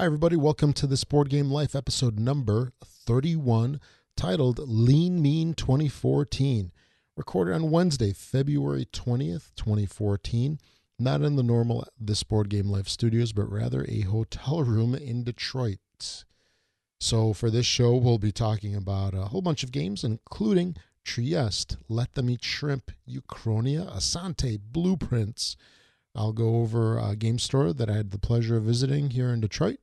Hi, everybody. Welcome to this Board Game Life episode number 31, titled Lean Mean 2014. Recorded on Wednesday, February 20th, 2014. Not in the normal This Board Game Life studios, but rather a hotel room in Detroit. So for this show, we'll be talking about a whole bunch of games, including Trieste, Let Them Eat Shrimp, Uchronia, Asante, Blueprints. I'll go over a game store that I had the pleasure of visiting here in Detroit.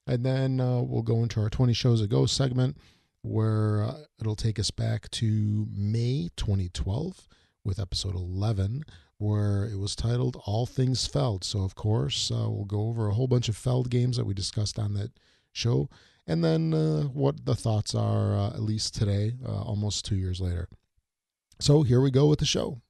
And then we'll go into our 20 Shows Ago segment, where it'll take us back to May 2012 with episode 11, where it was titled All Things Feld. So, of course, we'll go over a whole bunch of Feld games that we discussed on that show, and then what the thoughts are, at least today, almost 2 years later. So here we go with the show.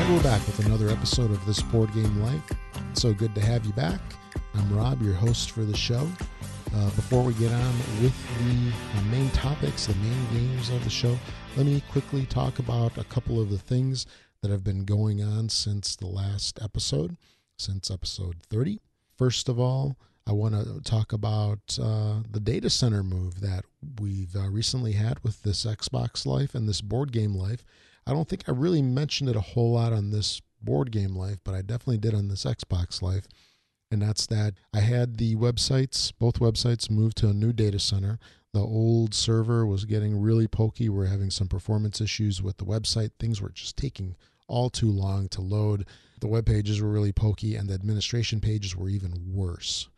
We're back with another episode of This Board Game Life. It's so good to have you back. I'm Rob, your host for the show. Before we get on with the main topics, the main games of the show, let me quickly talk about a couple of the things that have been going on since the last episode, since episode 30. First of all, I want to talk about the data center move that we've recently had with this Xbox Life and this Board Game Life. I don't think I really mentioned it a whole lot on this Board Game Life, but I definitely did on this Xbox Life. And that's that I had the websites, both websites, moved to a new data center. The old server was getting really pokey. We're having some performance issues with the website. Things were just taking all too long to load. The web pages were really pokey, and the administration pages were even worse.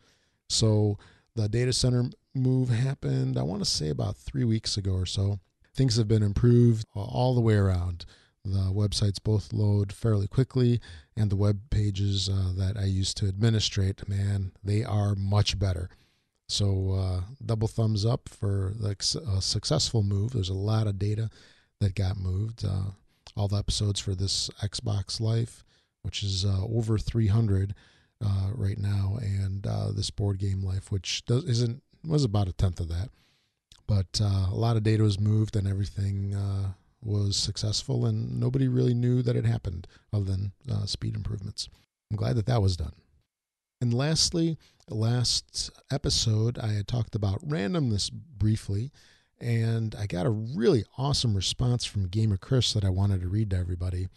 So the data center move happened, I want to say about 3 weeks ago or so. Things have been improved all the way around. The websites both load fairly quickly, and the web pages that I used to administrate, man, they are much better. So double thumbs up for the successful move. There's a lot of data that got moved. All the episodes for this Xbox Life, which is over 300 right now, and this Board Game Life, which was about a tenth of that. But a lot of data was moved, and everything was successful, and nobody really knew that it happened other than speed improvements. I'm glad that was done. And lastly, last episode, I had talked about randomness briefly, and I got a really awesome response from Gamer Chris that I wanted to read to everybody.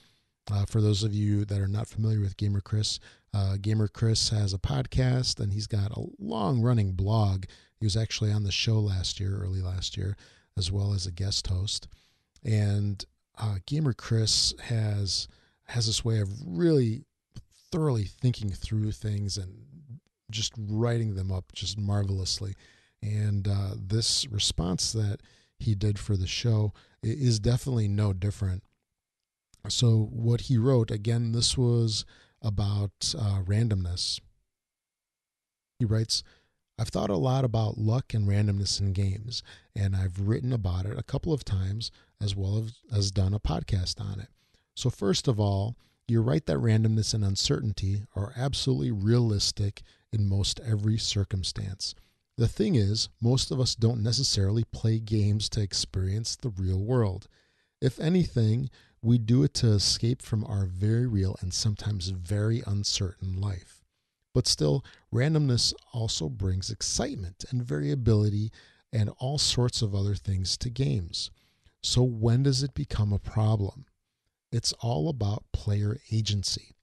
For those of you that are not familiar with Gamer Chris has a podcast, and he's got a long-running blog. He was actually on the show early last year, as well as a guest host. And Gamer Chris has this way of really thoroughly thinking through things and just writing them up just marvelously. And this response that he did for the show is definitely no different. So what he wrote, again, this was about randomness. He writes, I've thought a lot about luck and randomness in games, and I've written about it a couple of times, as well as done a podcast on it. So first of all, you're right that randomness and uncertainty are absolutely realistic in most every circumstance. The thing is, most of us don't necessarily play games to experience the real world. If anything, we do it to escape from our very real and sometimes very uncertain life. But still, randomness also brings excitement and variability and all sorts of other things to games. So when does it become a problem? It's all about player agency.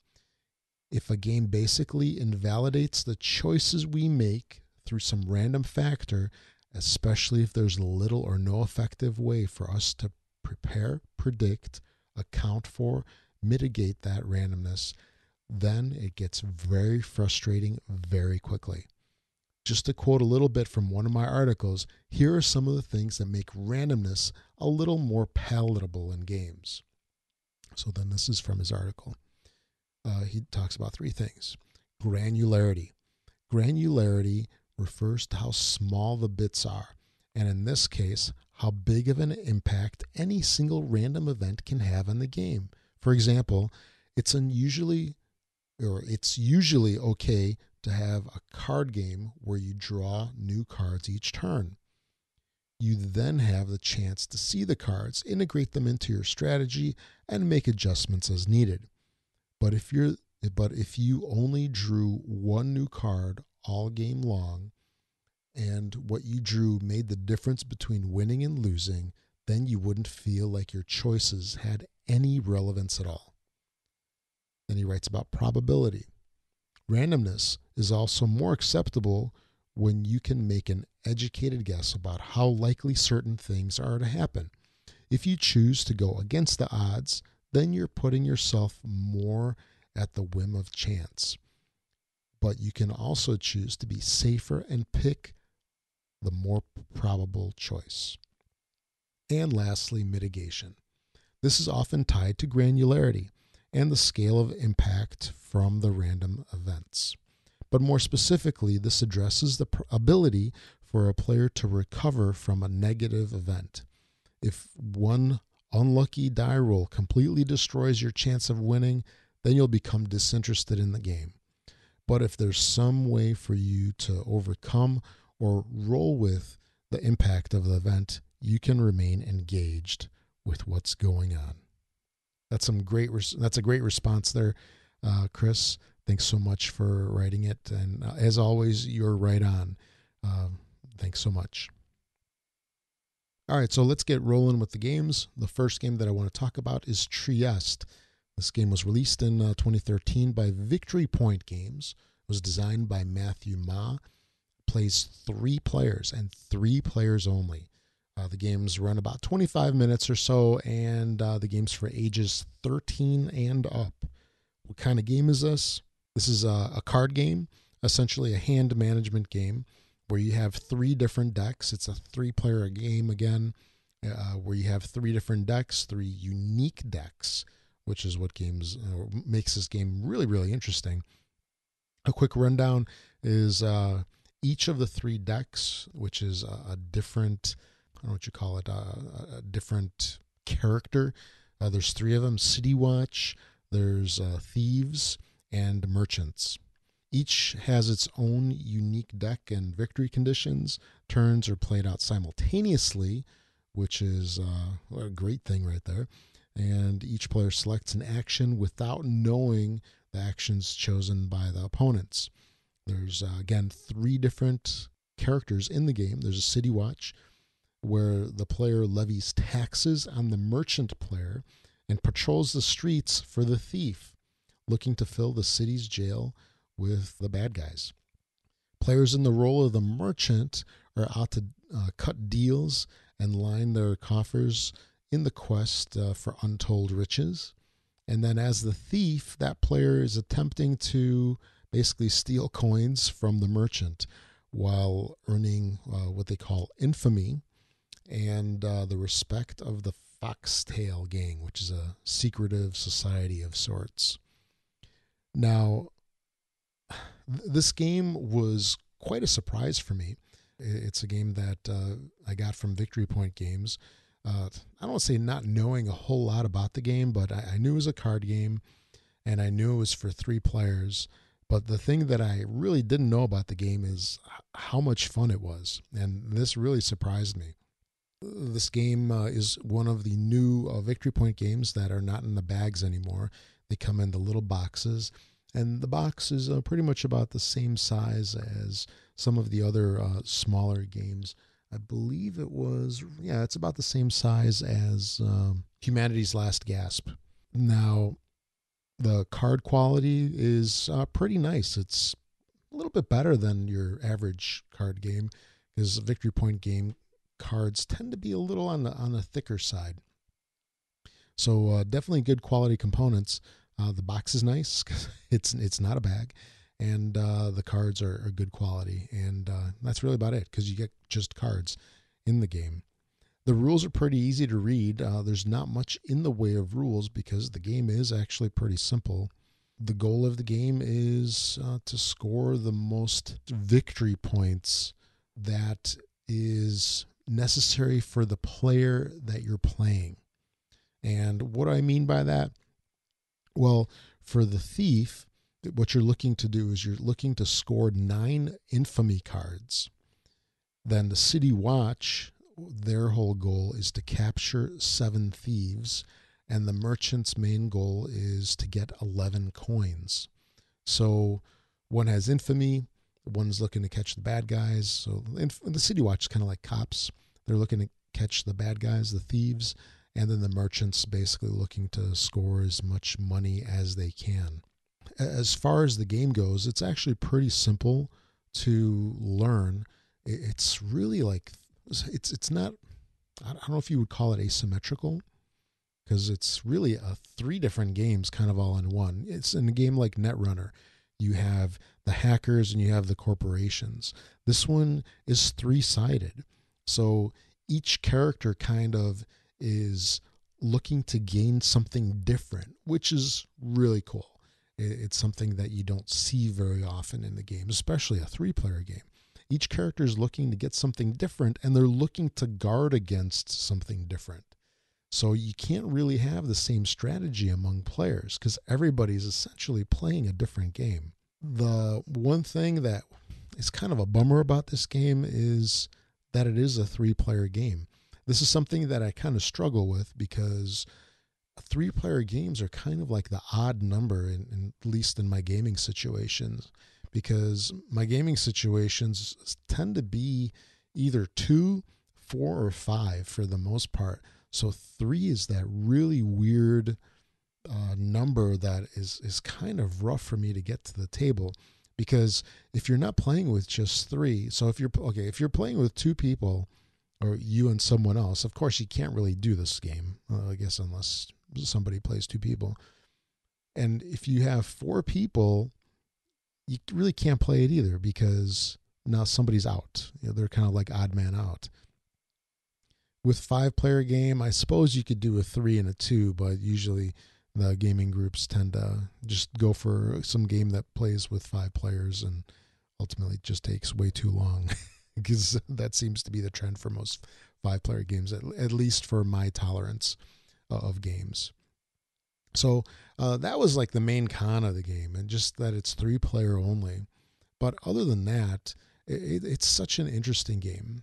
If a game basically invalidates the choices we make through some random factor, especially if there's little or no effective way for us to prepare, predict, account for, mitigate that randomness, then it gets very frustrating very quickly. Just to quote a little bit from one of my articles, here are some of the things that make randomness a little more palatable in games. So then this is from his article. He talks about three things. Granularity. Granularity refers to how small the bits are, and in this case, how big of an impact any single random event can have on the game. For example, it's usually okay to have a card game where you draw new cards each turn. You then have the chance to see the cards, integrate them into your strategy, and make adjustments as needed. But if you only drew one new card all game long, and what you drew made the difference between winning and losing, then you wouldn't feel like your choices had any relevance at all. Then he writes about probability. Randomness is also more acceptable when you can make an educated guess about how likely certain things are to happen. If you choose to go against the odds, then you're putting yourself more at the whim of chance. But you can also choose to be safer and pick the more probable choice. And lastly, mitigation. This is often tied to granularity and the scale of impact from the random events. But more specifically, this addresses the ability for a player to recover from a negative event. If one unlucky die roll completely destroys your chance of winning, then you'll become disinterested in the game. But if there's some way for you to overcome or roll with the impact of the event, you can remain engaged with what's going on. That's a great response there, Chris. Thanks so much for writing it. And as always, you're right on. Thanks so much. All right, so let's get rolling with the games. The first game that I want to talk about is Trieste. This game was released in 2013 by Victory Point Games. It was designed by Matthew Ma. Plays 3 players and 3 players only. The games run about 25 minutes or so, and the game's for ages 13 and up. What kind of game is this? This is a card game, essentially a hand management game, where you have 3 different decks. It's a 3-player game again, where you have 3 different decks, 3 unique decks, which is what makes this game really, really interesting. A quick rundown is each of the 3 decks, which is a different, I don't know what you call it, a different character. There's 3 of them: City Watch, there's Thieves, and Merchants. Each has its own unique deck and victory conditions. Turns are played out simultaneously, which is a great thing right there. And each player selects an action without knowing the actions chosen by the opponents. There's, again, 3 different characters in the game. There's a City Watch, where the player levies taxes on the merchant player and patrols the streets for the thief, looking to fill the city's jail with the bad guys. Players in the role of the merchant are out to cut deals and line their coffers in the quest for untold riches. And then as the thief, that player is attempting to basically steal coins from the merchant while earning what they call infamy and the respect of the Foxtail Gang, which is a secretive society of sorts. Now, this game was quite a surprise for me. It's a game that I got from Victory Point Games. I don't want to say not knowing a whole lot about the game, but I knew it was a card game, and I knew it was for 3 players. But the thing that I really didn't know about the game is how much fun it was, and this really surprised me. This game is one of the new Victory Point games that are not in the bags anymore. They come in the little boxes, and the box is pretty much about the same size as some of the other smaller games. I believe it's about the same size as Humanity's Last Gasp. Now, the card quality is pretty nice. It's a little bit better than your average card game, because Victory Point game cards tend to be a little on the thicker side. So definitely good quality components. The box is nice because it's not a bag, and the cards are good quality, and that's really about it, because you get just cards in the game. The rules are pretty easy to read. There's not much in the way of rules because the game is actually pretty simple. The goal of the game is to score the most victory points that is necessary for the player that you're playing. And what do I mean by that? Well, for the thief, what you're looking to do is you're looking to score 9 infamy cards. Then the City Watch, their whole goal is to capture 7 thieves, and the merchant's main goal is to get 11 coins. So one has infamy, one's looking to catch the bad guys. So the City Watch is kind of like cops. They're looking to catch the bad guys, the thieves, and then the merchant's basically looking to score as much money as they can. As far as the game goes, it's actually pretty simple to learn. It's really like, it's not, I don't know if you would call it asymmetrical, because it's really 3 different games kind of all in one. It's in a game like Netrunner. You have the hackers and you have the corporations. This one is 3-sided. So each character kind of is looking to gain something different, which is really cool. It's something that you don't see very often in the game, especially a 3-player game. Each character is looking to get something different, and they're looking to guard against something different. So you can't really have the same strategy among players because everybody's essentially playing a different game. The one thing that is kind of a bummer about this game is that it is a 3-player game. This is something that I kind of struggle with because 3-player games are kind of like the odd number, at least in my gaming situations, because my gaming situations tend to be either 2, 4, or 5 for the most part. So 3 is that really weird number that is kind of rough for me to get to the table, because if you're not playing with just 3, so if you're playing with 2 people or you and someone else, of course you can't really do this game, I guess, unless somebody plays 2 people. And if you have 4 people, you really can't play it either because now somebody's out. They're kind of like odd man out. With 5-player game, I suppose you could do a 3 and a 2, but usually the gaming groups tend to just go for some game that plays with 5 players, and ultimately it just takes way too long because that seems to be the trend for most 5-player games, at least for my tolerance of games. So that was like the main con of the game, and just that it's 3-player only. But other than that, it's such an interesting game.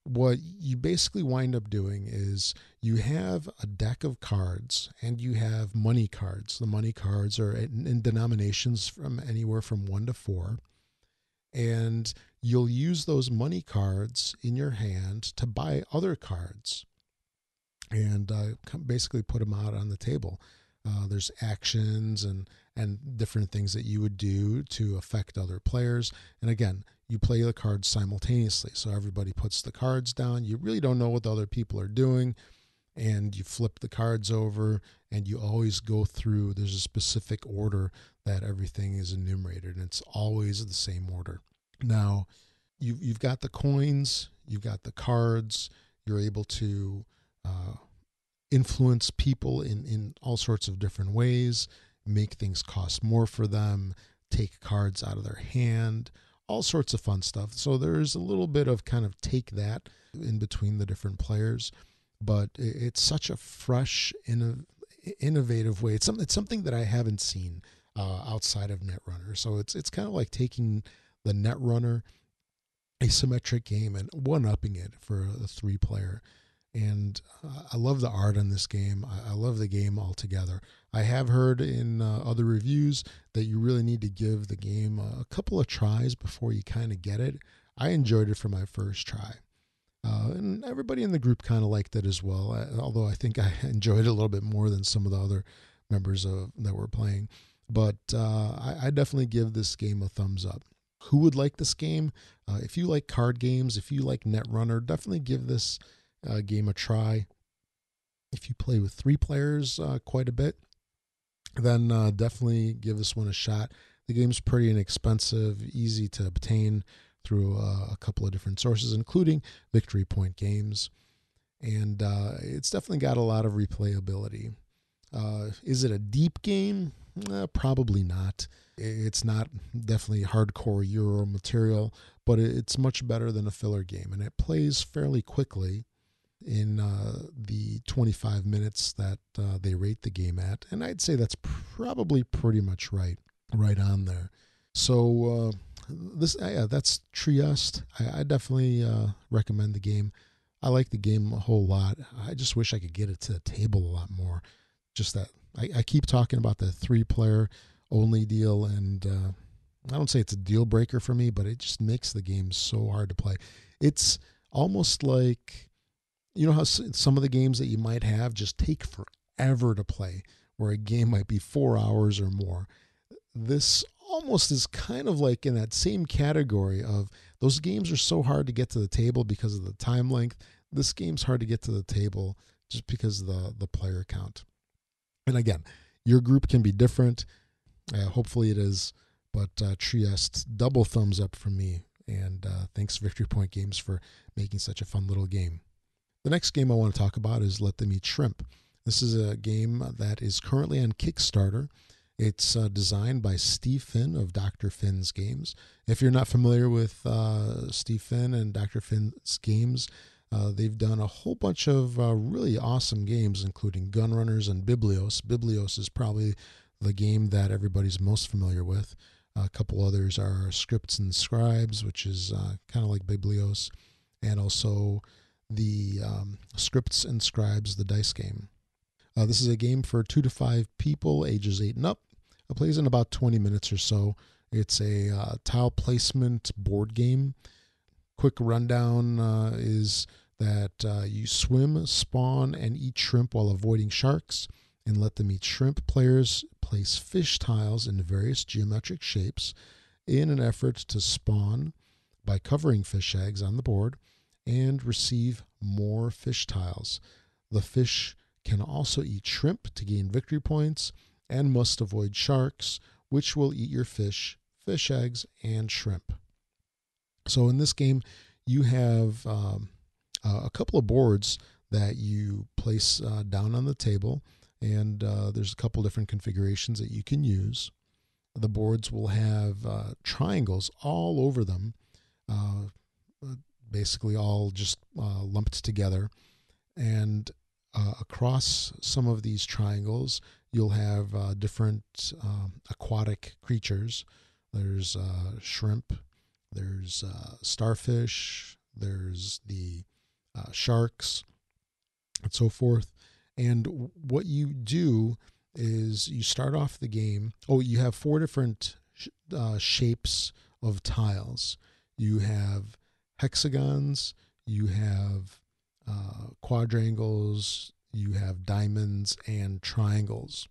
What you basically wind up doing is you have a deck of cards and you have money cards. The money cards are in denominations from anywhere from 1 to 4. And you'll use those money cards in your hand to buy other cards and basically put them out on the table. There's actions and different things that you would do to affect other players. And again, you play the cards simultaneously. So everybody puts the cards down. You really don't know what the other people are doing. And you flip the cards over and you always go through. There's a specific order that everything is enumerated, and it's always the same order. Now, you've got the coins, you've got the cards. You're able to influence people in all sorts of different ways, make things cost more for them, take cards out of their hand, all sorts of fun stuff. So there's a little bit of kind of take that in between the different players, but it's such a fresh, innovative way. It's something that I haven't seen outside of Netrunner. So it's kind of like taking the Netrunner asymmetric game and one-upping it for a 3-player. And I love the art on this game. I love the game altogether. I have heard in other reviews that you really need to give the game a couple of tries before you kind of get it. I enjoyed it for my first try. And everybody in the group kind of liked it as well, although I think I enjoyed it a little bit more than some of the other members that were playing. But I definitely give this game a thumbs up. Who would like this game? If you like card games, if you like Netrunner, definitely give this game a try. If you play with 3 players quite a bit, then definitely give this one a shot. The game's pretty inexpensive, easy to obtain through a couple of different sources, including Victory Point Games, and it's definitely got a lot of replayability. Is it a deep game? Probably not. It's not definitely hardcore Euro material, but it's much better than a filler game, and it plays fairly quickly in the 25 minutes that they rate the game at, and I'd say that's probably pretty much right. right on there. So that's Trieste. I definitely recommend the game. I like the game a whole lot. I just wish I could get it to the table a lot more. Just that I keep talking about the 3-player only deal, and I don't say it's a deal breaker for me, but it just makes the game so hard to play. It's almost like, you know how some of the games that you might have just take forever to play, where a game might be 4 hours or more. This almost is kind of like in that same category of those games are so hard to get to the table because of the time length. This game's hard to get to the table just because of the player count. And again, your group can be different. Hopefully it is. But Trieste, double thumbs up from me. And thanks Victory Point Games for making such a fun little game. The next game I want to talk about is Let Them Eat Shrimp. This is a game that is currently on Kickstarter. It's designed by Steve Finn of Dr. Finn's Games. If you're not familiar with Steve Finn and Dr. Finn's Games, they've done a whole bunch of really awesome games, including Gunrunners and Biblios. Biblios is probably the game that everybody's most familiar with. A couple others are Scripts and Scribes, which is kind of like Biblios, and also the Scripts and Scribes, the dice game. This is a game for 2 to 5 people, ages 8 and up. It plays in about 20 minutes or so. It's a tile placement board game. Quick rundown is that you swim, spawn, and eat shrimp while avoiding sharks, and Let Them Eat Shrimp players place fish tiles in various geometric shapes in an effort to spawn by covering fish eggs on the board and receive more fish tiles. The fish can also eat shrimp to gain victory points and must avoid sharks, which will eat your fish, fish eggs, and shrimp. So in this game, you have a couple of boards that you place down on the table, and there's a couple different configurations that you can use. The boards will have triangles all over them, basically all just lumped together, and across some of these triangles, you'll have different aquatic creatures. There's shrimp, there's starfish, there's the sharks, and so forth. And what you do is you start off the game. Oh, you have 4 different shapes of tiles. You have hexagons, you have quadrangles, you have diamonds, and triangles.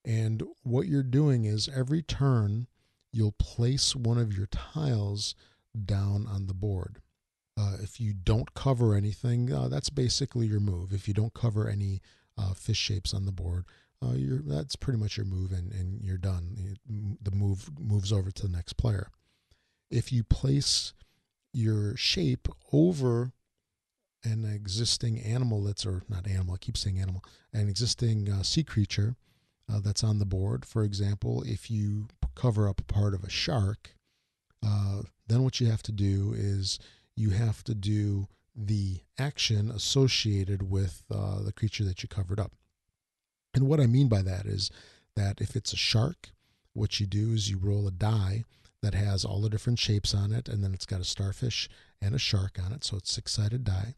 And what you're doing is every turn you'll place one of your tiles down on the board. If you don't cover anything, that's basically your move. If you don't cover any fish shapes on the board, that's pretty much your move, and you're done. The move moves over to the next player. If you place your shape over an existing animal or not animal, I keep saying animal, an existing sea creature that's on the board. For example, if you cover up a part of a shark, then what you have to do is you have to do the action associated with the creature that you covered up. And what I mean by that is that if it's a shark, what you do is you roll a die that has all the different shapes on it, and then it's got a starfish and a shark on it, so it's 6-sided die.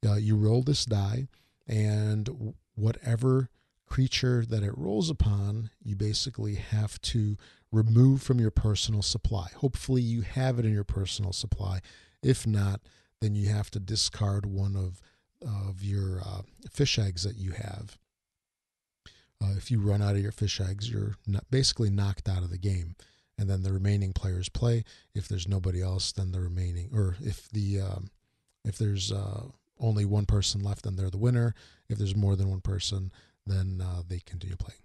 You roll this die, and whatever creature that it rolls upon, you basically have to remove from your personal supply. Hopefully you have it in your personal supply. If not, then you have to discard one of your fish eggs that you have. If you run out of your fish eggs, you're basically knocked out of the game. And then the remaining players play. If there's nobody else, then the remaining, or if there's only one person left, then they're the winner. If there's more than one person, then they continue playing.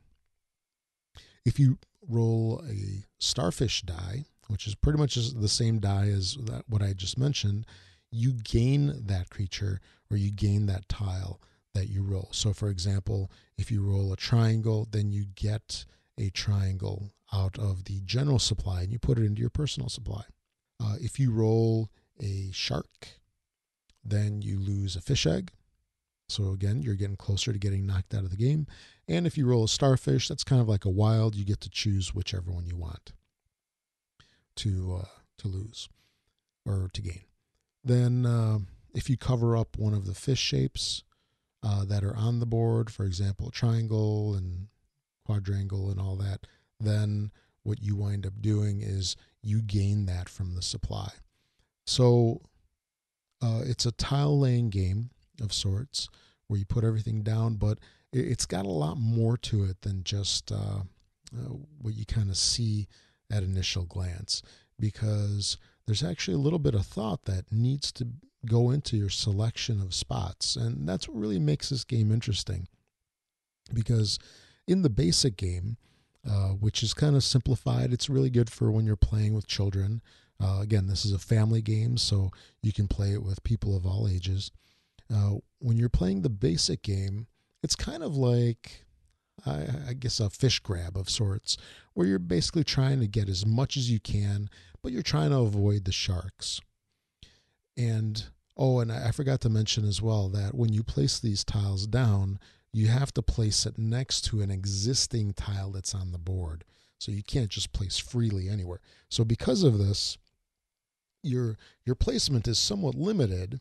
If you roll a starfish die, which is pretty much the same die as what I just mentioned, you gain that creature or you gain that tile that you roll. So for example, if you roll a triangle, then you get a triangle out of the general supply and you put it into your personal supply. If you roll a shark, then you lose a fish egg. So again, you're getting closer to getting knocked out of the game. And if you roll a starfish, that's kind of like a wild. You get to choose whichever one you want to lose or to gain. Then if you cover up one of the fish shapes that are on the board, for example, triangle and quadrangle and all that, then what you wind up doing is you gain that from the supply. So it's a tile laying game of sorts where you put everything down, but it's got a lot more to it than just what you kind of see at initial glance, because there's actually a little bit of thought that needs to go into your selection of spots. And that's what really makes this game interesting, because in the basic game, which is kind of simplified, it's really good for when you're playing with children. Again, this is a family game, so you can play it with people of all ages. When you're playing the basic game, it's kind of like, I guess, a fish grab of sorts, where you're basically trying to get as much as you can, but you're trying to avoid the sharks. And I forgot to mention as well that when you place these tiles down, you have to place it next to an existing tile that's on the board. So you can't just place freely anywhere. So because of this, your placement is somewhat limited.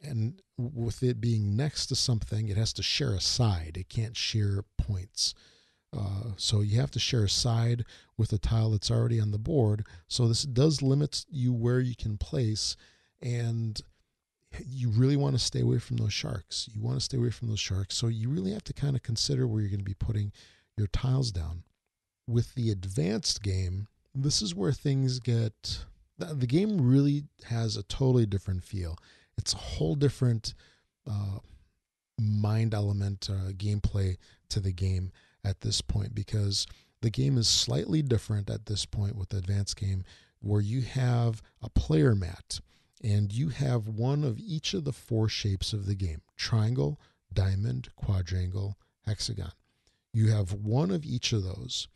And with it being next to something, it has to share a side. It can't share points. So you have to share a side with a tile that's already on the board. So this does limit you where you can place, and you really want to stay away from those sharks. So you really have to kind of consider where you're going to be putting your tiles down. With the advanced game, this is where things get... The game really has a totally different feel. It's a whole different mind element, gameplay to the game at this point, because the game is slightly different at this point with the advanced game, where you have a player mat and you have one of each of the 4 shapes of the game: triangle, diamond, quadrangle, hexagon. You have one of each of those,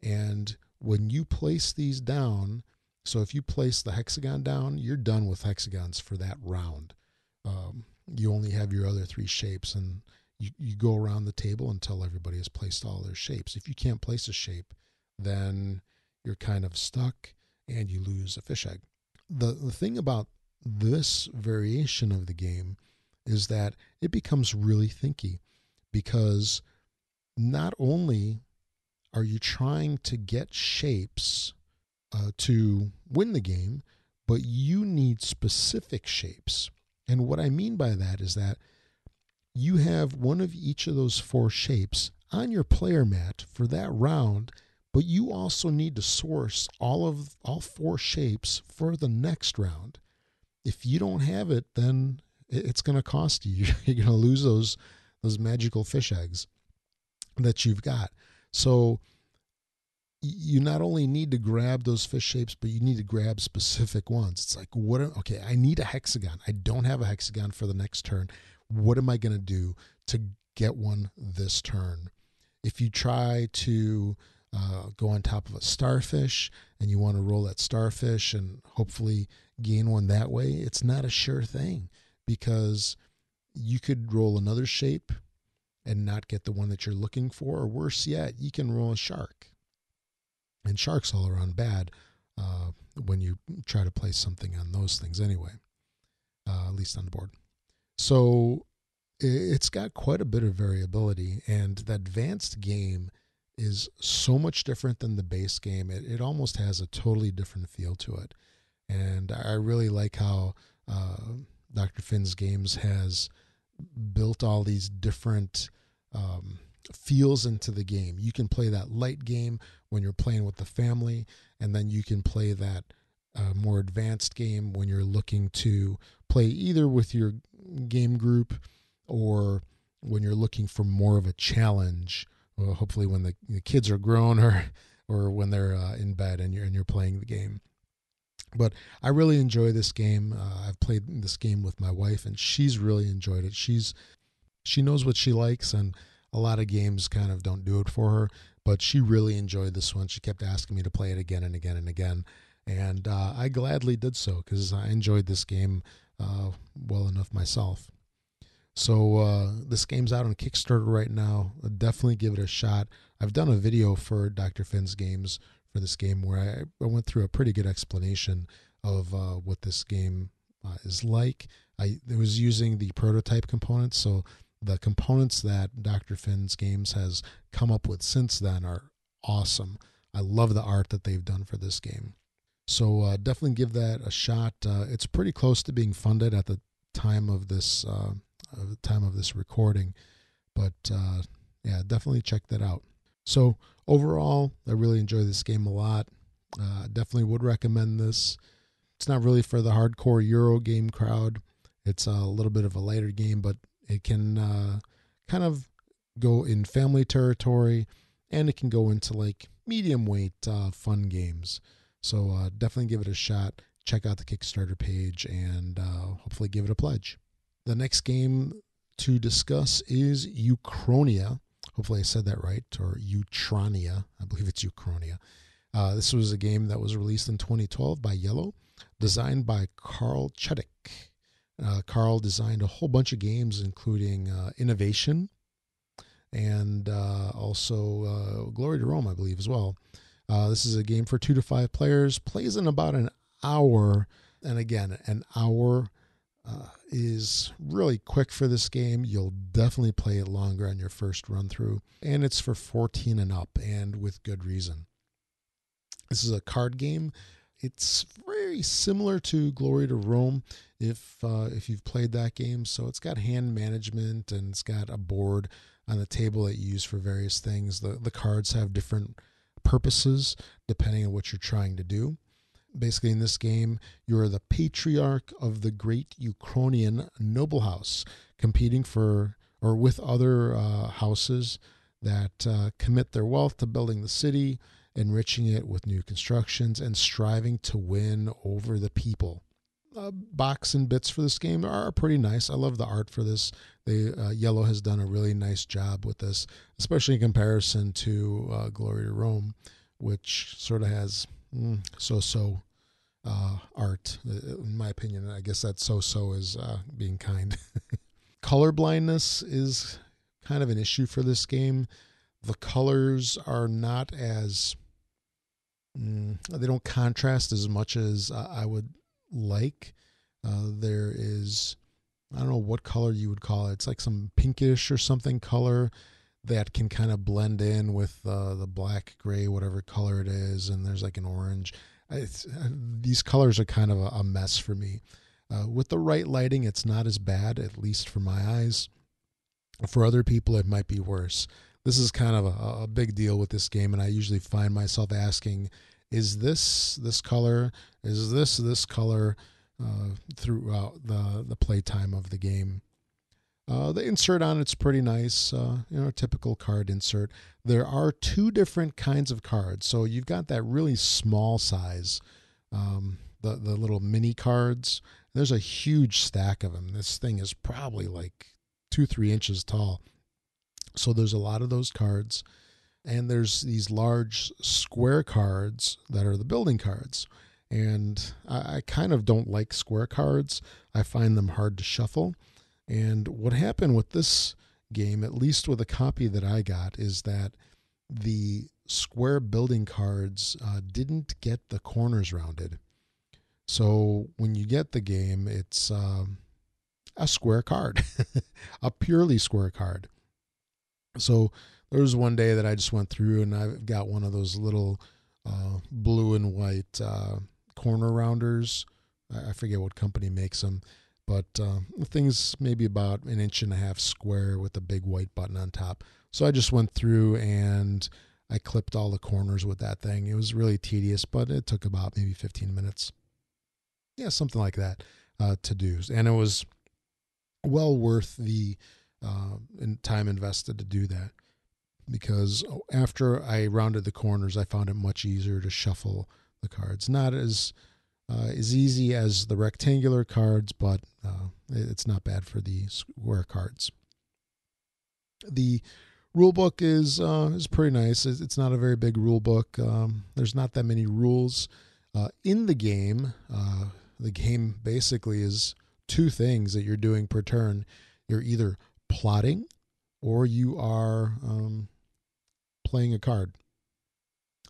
and when you place these down, so if you place the hexagon down, you're done with hexagons for that round. You only have your other 3 shapes, and you go around the table until everybody has placed all their shapes. If you can't place a shape, then you're kind of stuck and you lose a fish egg. The thing about this variation of the game is that it becomes really thinky, because not only are you trying to get shapes to win the game, but you need specific shapes. And what I mean by that is that you have one of each of those 4 shapes on your player mat for that round, but you also need to source all 4 shapes for the next round. If you don't have it, then it's going to cost you. You're going to lose those magical fish eggs that you've got. So you not only need to grab those fish shapes, but you need to grab specific ones. It's like, okay, I need a hexagon. I don't have a hexagon for the next turn. What am I going to do to get one this turn? If you try to go on top of a starfish and you want to roll that starfish and hopefully gain one that way, it's not a sure thing, because you could roll another shape and not get the one that you're looking for, or worse yet, you can roll a shark. And sharks all around bad when you try to place something on those things anyway, at least on the board. So it's got quite a bit of variability, and the advanced game is so much different than the base game. It almost has a totally different feel to it. And I really like how Dr. Finn's Games has built all these different feels into the game. You can play that light game when you're playing with the family, and then you can play that more advanced game when you're looking to play either with your game group or when you're looking for more of a challenge. Well, hopefully when the kids are grown, or when they're in bed and you're playing the game. But I really enjoy this game. I've played this game with my wife, and she's really enjoyed it. She knows what she likes, and a lot of games kind of don't do it for her, but she really enjoyed this one. She kept asking me to play it again and again and again, and I gladly did so, because I enjoyed this game well enough myself. So this game's out on Kickstarter right now. I'll definitely give it a shot. I've done a video for Dr. Finn's Games for this game where I went through a pretty good explanation of what this game is like. I was using the prototype components, so the components that Dr. Finn's Games has come up with since then are awesome. I love the art that they've done for this game. So definitely give that a shot. It's pretty close to being funded at the time of this recording, but yeah, definitely check that out. So overall, I really enjoy this game a lot. Definitely would recommend this. It's not really for the hardcore Euro game crowd. It's a little bit of a lighter game, but it can kind of go in family territory, and it can go into like medium weight fun games. So definitely give it a shot. Check out the Kickstarter page and hopefully give it a pledge. The next game to discuss is Uchronia. Hopefully I said that right, or Uchronia. I believe it's Uchronia. This was a game that was released in 2012 by Yellow, designed by Carl Chuddick. Carl designed a whole bunch of games, including Innovation and also Glory to Rome, I believe, as well. This is a game for 2 to 5 players, plays in about an hour. And again, an hour is really quick for this game. You'll definitely play it longer on your first run through. And it's for 14 and up, and with good reason. This is a card game. It's very similar to Glory to Rome if you've played that game. So it's got hand management, and it's got a board on the table that you use for various things. The cards have different purposes depending on what you're trying to do. Basically, in this game, you're the patriarch of the great Uchronian noble house, competing for or with other houses that commit their wealth to building the city, enriching it with new constructions, and striving to win over the people. Box and bits for this game are pretty nice. I love the art for this. Yellow has done a really nice job with this, especially in comparison to Glory to Rome, which sort of has so-so art. In my opinion, I guess that so-so is being kind. Color blindness is kind of an issue for this game. The colors are not as... they don't contrast as much as I would like. There is, I don't know what color you would call it. It's like some pinkish or something color that can kind of blend in with the black, gray, whatever color it is. And there's like an orange. These colors are kind of a mess for me. With the right lighting, it's not as bad, at least for my eyes. For other people, it might be worse. This is kind of a big deal with this game, and I usually find myself asking, is this color? Is this color throughout the playtime of the game? The insert on it's pretty nice, a typical card insert. There are 2 different kinds of cards. So you've got that really small size, the little mini cards. There's a huge stack of them. This thing is probably like 2-3 inches tall. So there's a lot of those cards. And there's these large square cards that are the building cards. And I kind of don't like square cards. I find them hard to shuffle. And what happened with this game, at least with a copy that I got, is that the square building cards didn't get the corners rounded. So when you get the game, it's a square card, a purely square card. So there was one day that I just went through and I've got one of those little blue and white corner rounders. I forget what company makes them, but the thing's maybe about 1.5 inches square with a big white button on top. So I just went through and I clipped all the corners with that thing. It was really tedious, but it took about maybe 15 minutes. Yeah, something like that to do. And it was well worth the time invested to do that, because after I rounded the corners, I found it much easier to shuffle the cards. Not as easy as the rectangular cards, but it's not bad for the square cards. The rule book is pretty nice. It's not a very big rule book. There's not that many rules in the game. The game basically is 2 things that you're doing per turn. You're either plotting or you are playing a card.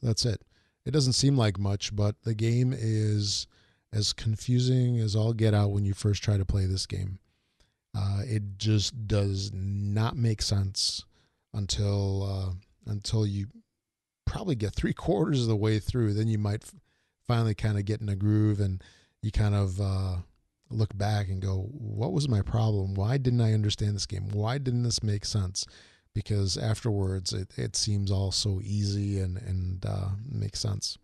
That's it. It doesn't seem like much, but the game is as confusing as all get out when you first try to play this game. It just does not make sense until you probably get 3/4 of the way through. Then you might finally kind of get in a groove, and you kind of look back and go, what was my problem? Why didn't I understand this game? Why didn't this make sense? Because afterwards it seems all so easy and makes sense.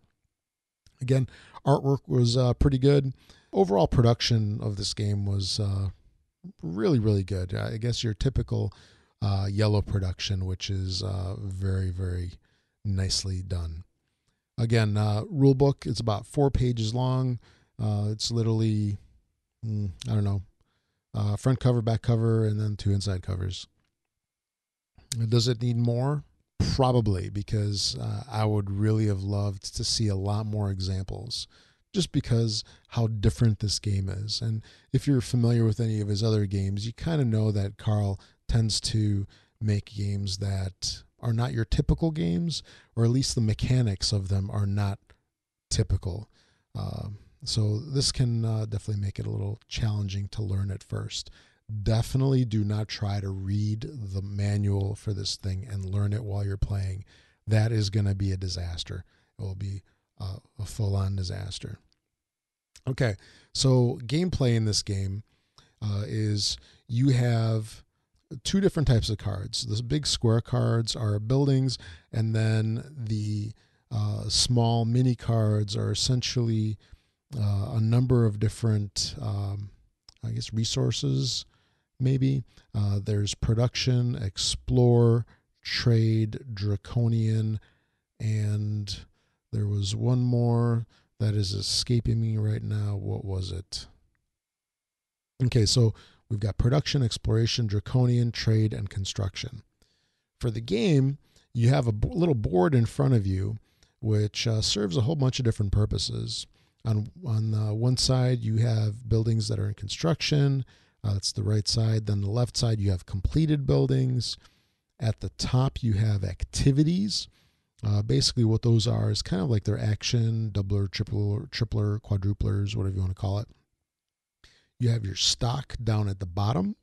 Again, artwork was pretty good. Overall production of this game was really, really good. I guess your typical yellow production, which is very, very nicely done. Again, rule book, it's about 4 pages long. It's literally, I don't know, front cover, back cover, and then 2 inside covers. Does it need more? Probably, because I would really have loved to see a lot more examples, just because how different this game is. And if you're familiar with any of his other games, you kind of know that Carl tends to make games that are not your typical games, or at least the mechanics of them are not typical. So this can definitely make it a little challenging to learn at first. Definitely do not try to read the manual for this thing and learn it while you're playing. That is going to be a disaster. It will be a full-on disaster. Okay, so gameplay in this game is you have 2 different types of cards. The big square cards are buildings, and then the small mini cards are essentially a number of different, resources. Maybe there's production, explore, trade, draconian, and there was one more that is escaping me right now. What was it? Okay, so we've got production, exploration, draconian, trade, and construction. For the game, you have a little board in front of you, which serves a whole bunch of different purposes. On one side, you have buildings that are in construction. That's the right side. Then the left side, you have completed buildings. At the top, you have activities. Basically, what those are is kind of like their action, doubler, tripler, quadruplers, whatever you want to call it. You have your stock down at the bottom.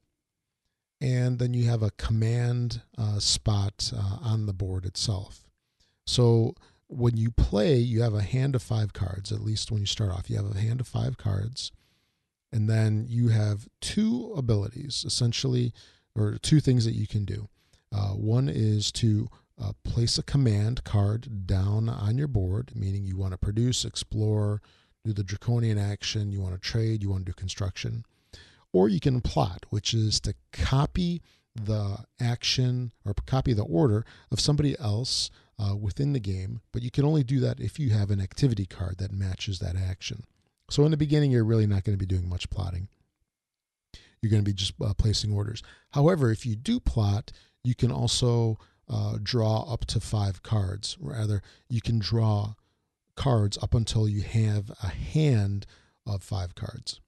And then you have a command spot on the board itself. So when you play, you have a hand of 5 cards, at least when you start off. You have a hand of 5 cards. And then you have 2 abilities, essentially, or 2 things that you can do. One is to place a command card down on your board, meaning you want to produce, explore, do the draconian action, you want to trade, you want to do construction. Or you can plot, which is to copy the action or copy the order of somebody else within the game, but you can only do that if you have an activity card that matches that action. So in the beginning, you're really not going to be doing much plotting. You're going to be just placing orders. However, if you do plot, you can also draw up to 5 cards. Rather, you can draw cards up until you have a hand of 5 cards.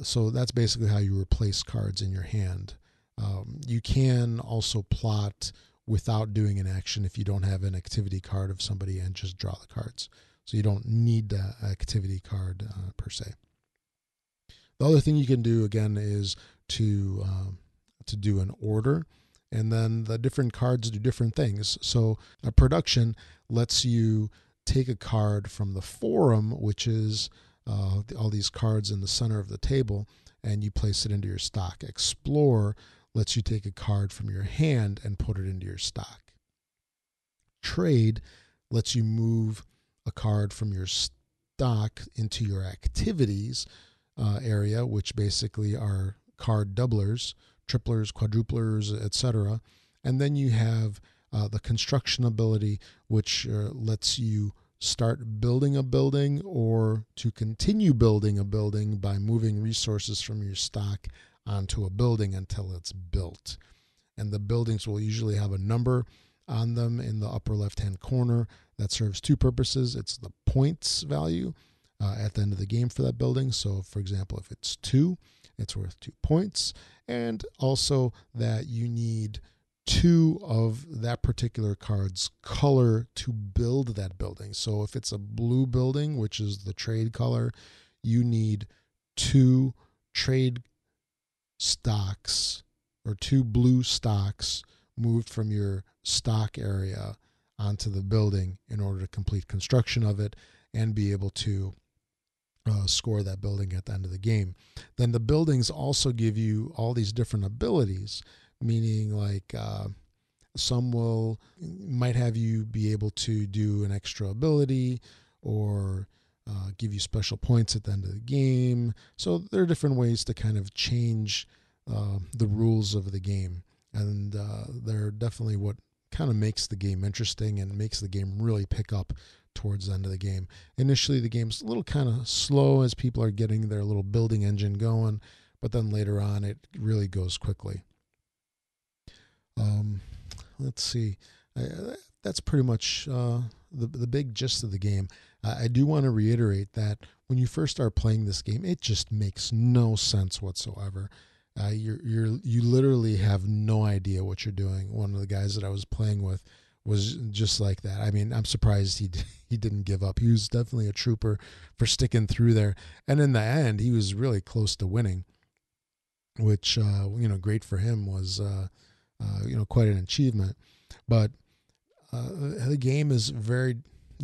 So that's basically how you replace cards in your hand. You can also plot without doing an action if you don't have an activity card of somebody and just draw the cards. So you don't need the activity card per se. The other thing you can do, again, is to do an order, and then the different cards do different things. So a production lets you take a card from the forum, which is all these cards in the center of the table, and you place it into your stock. Explore lets you take a card from your hand and put it into your stock. Trade lets you move a card from your stock into your activities area, which basically are card doublers, triplers, quadruplers, etc. And then you have the construction ability, which lets you start building a building or to continue building a building by moving resources from your stock onto a building until it's built. And the buildings will usually have a number on them in the upper left-hand corner that serves 2 purposes. It's the points value, at the end of the game for that building. So, for example, if it's 2, it's worth 2 points. And also that you need 2 of that particular card's color to build that building. So if it's a blue building, which is the trade color, you need 2 trade stocks or 2 blue stocks moved from your stock area onto the building in order to complete construction of it and be able to score that building at the end of the game. Then the buildings also give you all these different abilities, meaning like some might have you be able to do an extra ability or give you special points at the end of the game. So there are different ways to kind of change the rules of the game. And they're definitely what kind of makes the game interesting and makes the game really pick up towards the end of the game. Initially, the game's a little kind of slow as people are getting their little building engine going, but then later on, it really goes quickly. Let's see. That's pretty much the big gist of the game. I do want to reiterate that when you first start playing this game, it just makes no sense whatsoever. You literally have no idea what you're doing. One of the guys that I was playing with was just like that. I mean, I'm surprised he didn't give up. He was definitely a trooper for sticking through there. And in the end, he was really close to winning, which great for him, was quite an achievement. But the game is very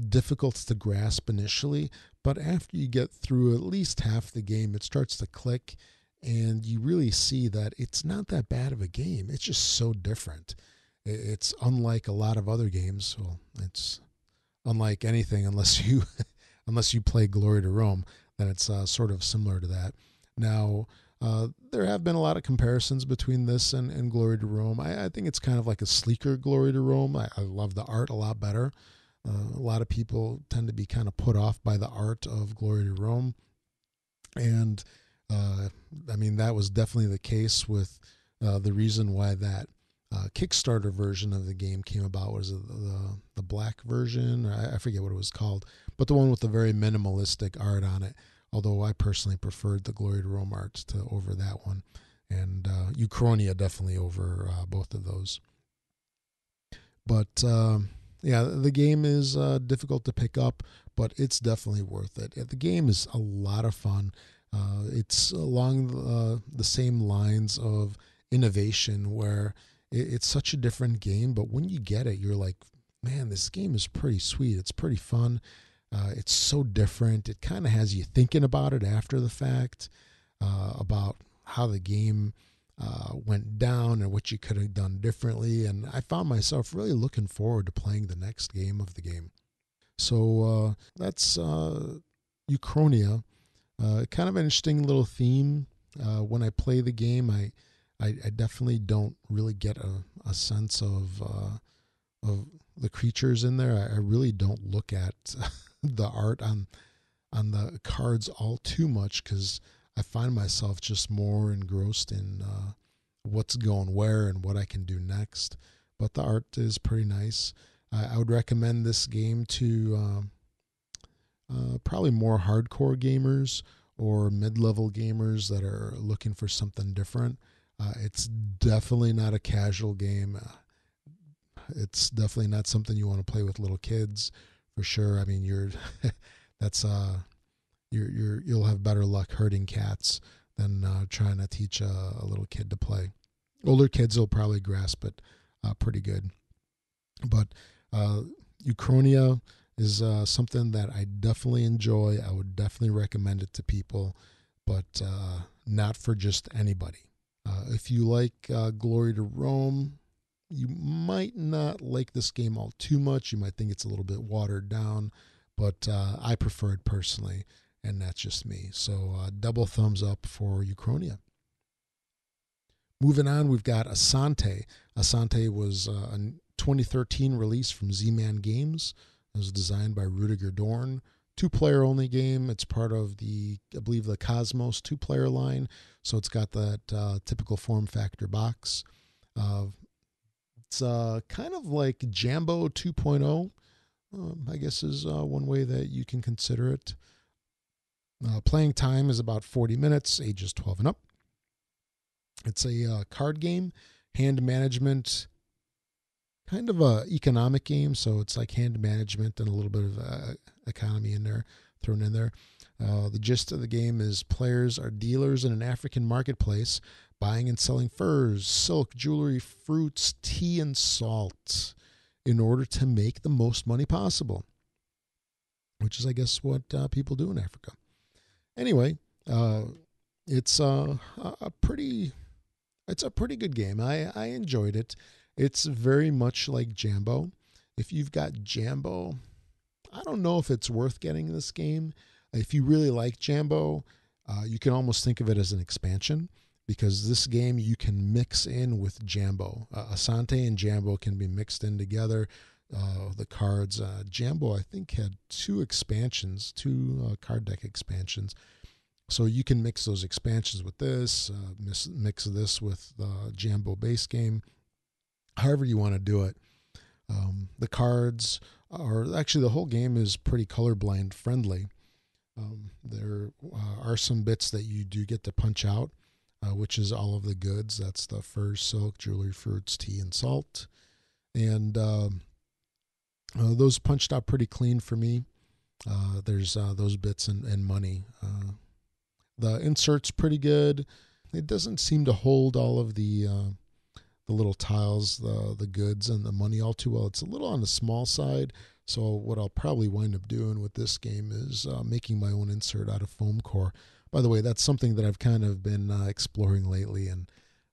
difficult to grasp initially, but after you get through at least half the game, it starts to click, and you really see that it's not that bad of a game. It's just so different. It's unlike a lot of other games. Well, it's unlike anything unless you unless you play Glory to Rome, then it's sort of similar to that. Now, there have been a lot of comparisons between this and Glory to Rome. I think it's kind of like a sleeker Glory to Rome. I love the art a lot better. A lot of people tend to be kind of put off by the art of Glory to Rome. And, I mean, that was definitely the case with the reason why that Kickstarter version of the game came about. Was it the black version? I forget what it was called, but the one with the very minimalistic art on it. Although I personally preferred the Glory to Rome art over that one, and Uchronia definitely over both of those. But yeah, the game is difficult to pick up, but it's definitely worth it. The game is a lot of fun. It's along the same lines of innovation, where it's such a different game, but when you get it, you're like, man, this game is pretty sweet. It's pretty fun. It's so different. It kind of has you thinking about it after the fact, about how the game went down and what you could have done differently. And I found myself really looking forward to playing the next game of the game. So that's Uchronia. Kind of an interesting little theme. When I play the game, I definitely don't really get a sense of the creatures in there. I really don't look at the art on the cards all too much, because I find myself just more engrossed in what's going where and what I can do next. But the art is pretty nice. I would recommend this game to probably more hardcore gamers or mid-level gamers that are looking for something different. It's definitely not a casual game. It's definitely not something you want to play with little kids, for sure. I mean, you'll have better luck hurting cats than trying to teach a little kid to play. Older kids will probably grasp it pretty good. But Uchronia is something that I definitely enjoy. I would definitely recommend it to people, but not for just anybody. If you like Glory to Rome, you might not like this game all too much. You might think it's a little bit watered down, but I prefer it personally, and that's just me. So double thumbs up for Uchronia. Moving on, we've got Asante. Asante was a 2013 release from Z-Man Games. It was designed by Rudiger Dorn. 2-player only game. It's part of I believe the Cosmos 2-player line. So it's got that typical form factor box. It's kind of like Jambo 2.0, I guess is one way that you can consider it. Playing time is about 40 minutes, ages 12 and up. It's a card game, hand management, kind of a economic game. So it's like hand management and a little bit of economy in there, thrown in there. The gist of the game is players are dealers in an African marketplace, buying and selling furs, silk, jewelry, fruits, tea, and salt in order to make the most money possible, which is, I guess, what people do in Africa. Anyway, it's a pretty good game. I enjoyed it. It's very much like Jambo. If you've got Jambo, I don't know if it's worth getting this game. If you really like Jambo, you can almost think of it as an expansion, because this game you can mix in with Jambo. Asante and Jambo can be mixed in together. The cards, Jambo, I think, had two card deck expansions. So you can mix those expansions with this, mix this with the Jambo base game, however you want to do it. The cards the whole game is pretty colorblind friendly. There are some bits that you do get to punch out, which is all of the goods. That's the furs, silk, jewelry, fruits, tea, and salt. And those punched out pretty clean for me. There's those bits and money. The insert's pretty good. It doesn't seem to hold all of the little tiles, the goods, and the money all too well. It's a little on the small side. So what I'll probably wind up doing with this game is making my own insert out of foam core. By the way, that's something that I've kind of been exploring lately, and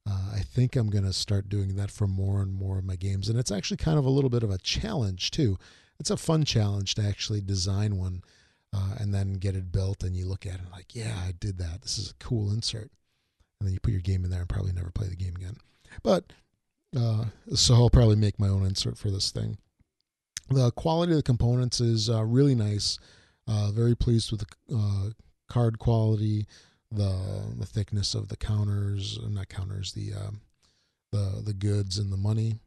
I think I'm going to start doing that for more and more of my games. And it's actually kind of a little bit of a challenge too. It's a fun challenge to actually design one and then get it built, and you look at it like, yeah, I did that. This is a cool insert. And then you put your game in there and probably never play the game again. But so I'll probably make my own insert for this thing. The quality of the components is really nice. Very pleased with the card quality, the thickness of the the goods and the money.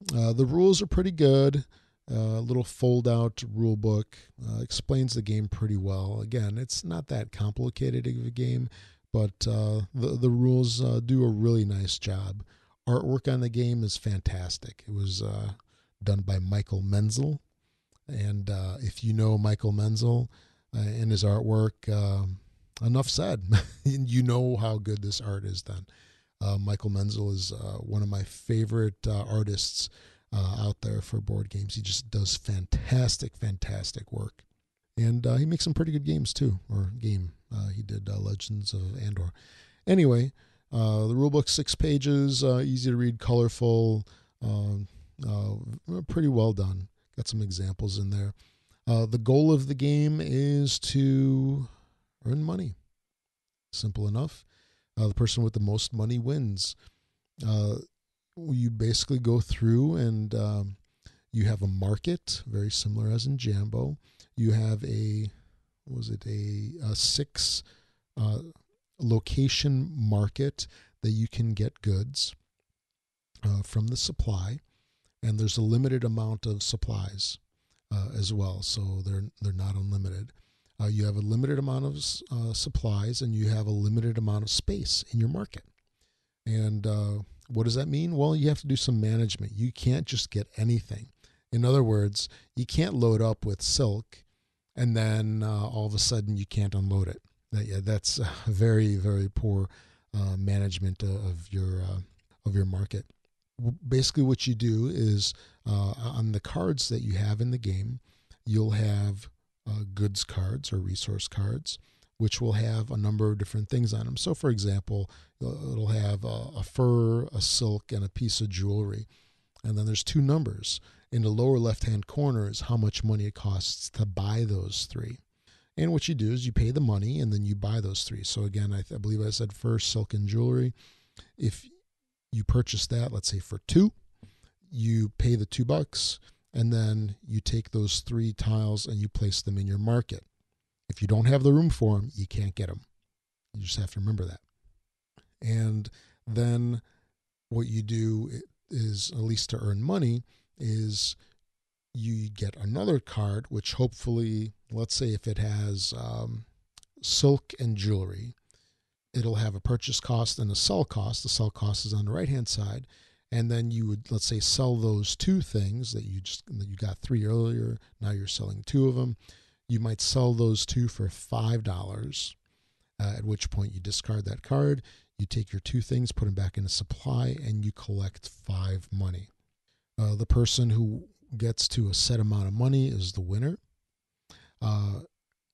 The rules are pretty good. A little fold-out rule book explains the game pretty well. Again, it's not that complicated of a game, but the rules do a really nice job. Artwork on the game is fantastic. It was done by Michael Menzel, and if you know Michael Menzel and his artwork, enough said. You know how good this art is done. Michael Menzel is one of my favorite artists out there for board games. He just does fantastic work. And he makes some pretty good games too, he did Legends of Andor. Anyway, the rulebook's 6 pages, easy to read, colorful, pretty well done. Got some examples in there. The goal of the game is to earn money. Simple enough. The person with the most money wins. You basically go through and you have a market, very similar as in Jambo. You have a 6 location market that you can get goods from the supply, and there's a limited amount of supplies as well, so they're not unlimited. You have a limited amount of supplies, and you have a limited amount of space in your market. And what does that mean? Well, you have to do some management. You can't just get anything. In other words, you can't load up with silk and then all of a sudden you can't unload it. That's very, very poor management of your market. Basically, what you do is on the cards that you have in the game, you'll have goods cards or resource cards, which will have a number of different things on them. So, for example, it'll have a fur, a silk, and a piece of jewelry. And then there's 2 numbers. In the lower left-hand corner is how much money it costs to buy those 3. And what you do is you pay the money, and then you buy those 3. So, again, I believe I said fur, silk, and jewelry. If you purchase that, let's say for 2, you pay the $2, and then you take those 3 tiles and you place them in your market. If you don't have the room for them, you can't get them. You just have to remember that. And then what you do is, at least to earn money, is you get another card, which hopefully, let's say if it has silk and jewelry. It'll have a purchase cost and a sell cost. The sell cost is on the right-hand side. And then you would, let's say, sell those two things that you got 3 earlier. Now you're selling 2 of them. You might sell those 2 for $5, at which point you discard that card. You take your 2 things, put them back in a supply, and you collect 5 money. The person who gets to a set amount of money is the winner.